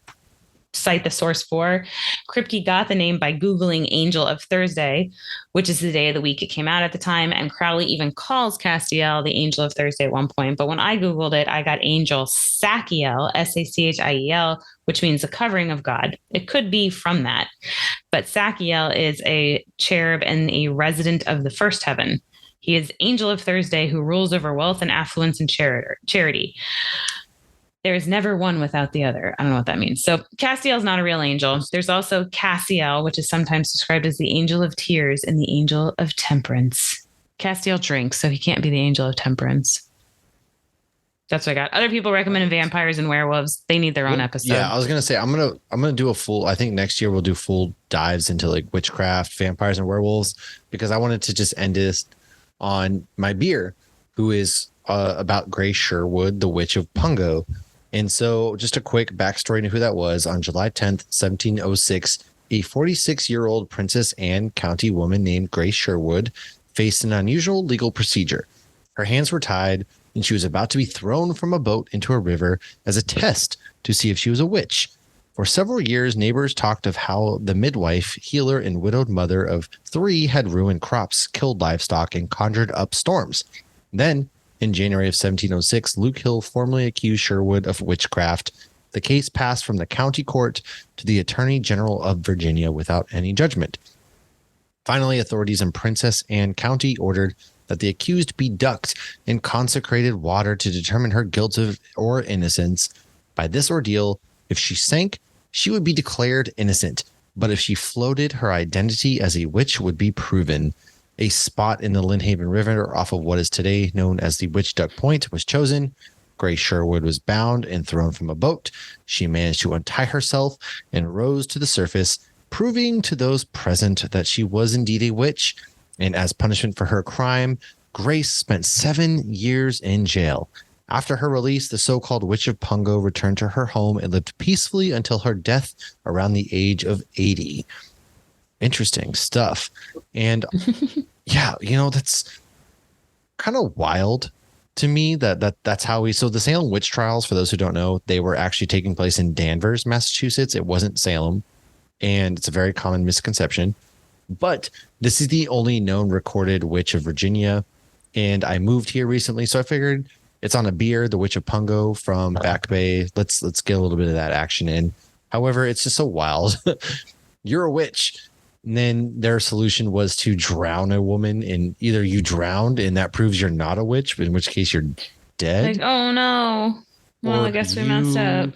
cite the source for. Kripke got the name by Googling Angel of Thursday, which is the day of the week it came out at the time. And Crowley even calls Castiel the Angel of Thursday at one point. But when I Googled it, I got Angel Sachiel, Sachiel, which means the covering of God. It could be from that. But Sachiel is a cherub and a resident of the first heaven. He is Angel of Thursday who rules over wealth and affluence and charity. There is never one without the other. I don't know what that means. So Castiel is not a real angel. There's also Cassiel, which is sometimes described as the angel of tears and the angel of temperance. Castiel drinks, so he can't be the angel of temperance. That's what I got. Other people recommend vampires and werewolves. They need their own episode. Yeah, I was gonna say I'm gonna do a full. I think next year we'll do full dives into like witchcraft, vampires, and werewolves because I wanted to just end this on my beer, who is about Grace Sherwood, the Witch of Pungo. And so just a quick backstory to who that was. On July 10th, 1706, a 46-year-old Princess Anne County woman named Grace Sherwood faced an unusual legal procedure. Her hands were tied, and she was about to be thrown from a boat into a river as a test to see if she was a witch. For several years, neighbors talked of how the midwife, healer, and widowed mother of 3 had ruined crops, killed livestock, and conjured up storms. Then, in January of 1706, Luke Hill formally accused Sherwood of witchcraft. The case passed from the county court to the Attorney General of Virginia without any judgment. Finally, authorities in Princess Anne County ordered that the accused be ducked in consecrated water to determine her guilt or innocence. By this ordeal, if she sank, she would be declared innocent, but if she floated, her identity as a witch would be proven. A spot in the Lynnhaven River off of what is today known as the Witch Duck Point was chosen. Grace Sherwood was bound and thrown from a boat. She managed to untie herself and rose to the surface, proving to those present that she was indeed a witch. And as punishment for her crime, Grace spent 7 years in jail. After her release, the so-called Witch of Pungo returned to her home and lived peacefully until her death around the age of 80. Interesting stuff. And yeah, that's kind of wild to me that's how so the Salem witch trials, for those who don't know, they were actually taking place in Danvers, Massachusetts. It wasn't Salem. And it's a very common misconception. But this is the only known recorded witch of Virginia. And I moved here recently, so I figured it's on a beer, the Witch of Pungo from Back Bay. Let's get a little bit of that action in. However, it's just so wild. You're a witch. And then their solution was to drown a woman, and either you drowned and that proves you're not a witch, in which case you're dead. Like, oh no. Well, I guess we messed up.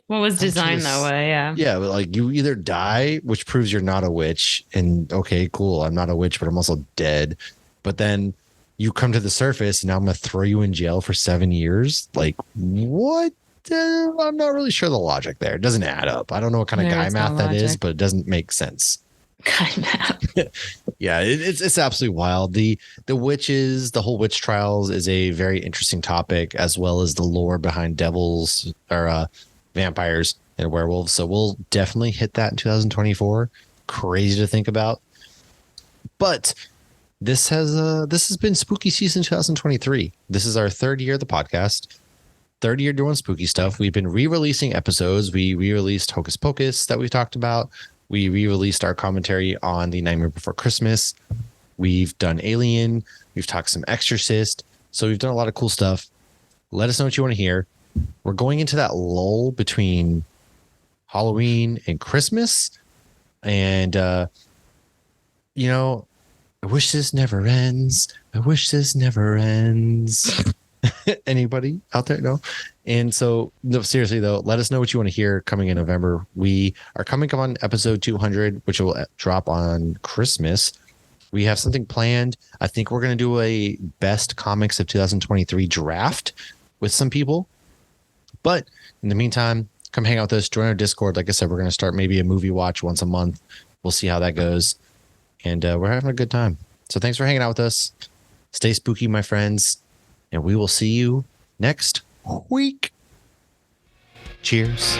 What was designed that way? Yeah. Yeah. But like you either die, which proves you're not a witch. And okay, cool. I'm not a witch, but I'm also dead. But then you come to the surface and now I'm going to throw you in jail for 7 years. Like what? I'm not really sure the logic there. It doesn't add up. I don't know what kind of There guy is no math that is, logic. but it doesn't make sense. God, Matt. Yeah, it's absolutely wild. The witches, the whole witch trials is a very interesting topic, as well as the lore behind devils or vampires and werewolves. So we'll definitely hit that in 2024. Crazy to think about. But this has been spooky season 2023. This is our third year of the podcast. Third year doing spooky stuff. We've been re-releasing episodes. We re-released Hocus Pocus that we've talked about. We re-released our commentary on The Nightmare Before Christmas. We've done Alien. We've talked some Exorcist. So we've done a lot of cool stuff. Let us know what you want to hear. We're going into that lull between Halloween and Christmas. And, you know, I wish this never ends. I wish this never ends. Anybody out there? No. And so, no, seriously though, let us know what you want to hear coming in November. We are coming up on episode 200, which will drop on Christmas. We have something planned. I think we're going to do a best comics of 2023 draft with some people. But in the meantime, come hang out with us, join our Discord. Like I said, we're going to start maybe a movie watch once a month. We'll see how that goes. And we're having a good time. So thanks for hanging out with us. Stay spooky, my friends. And we will see you next week. Cheers.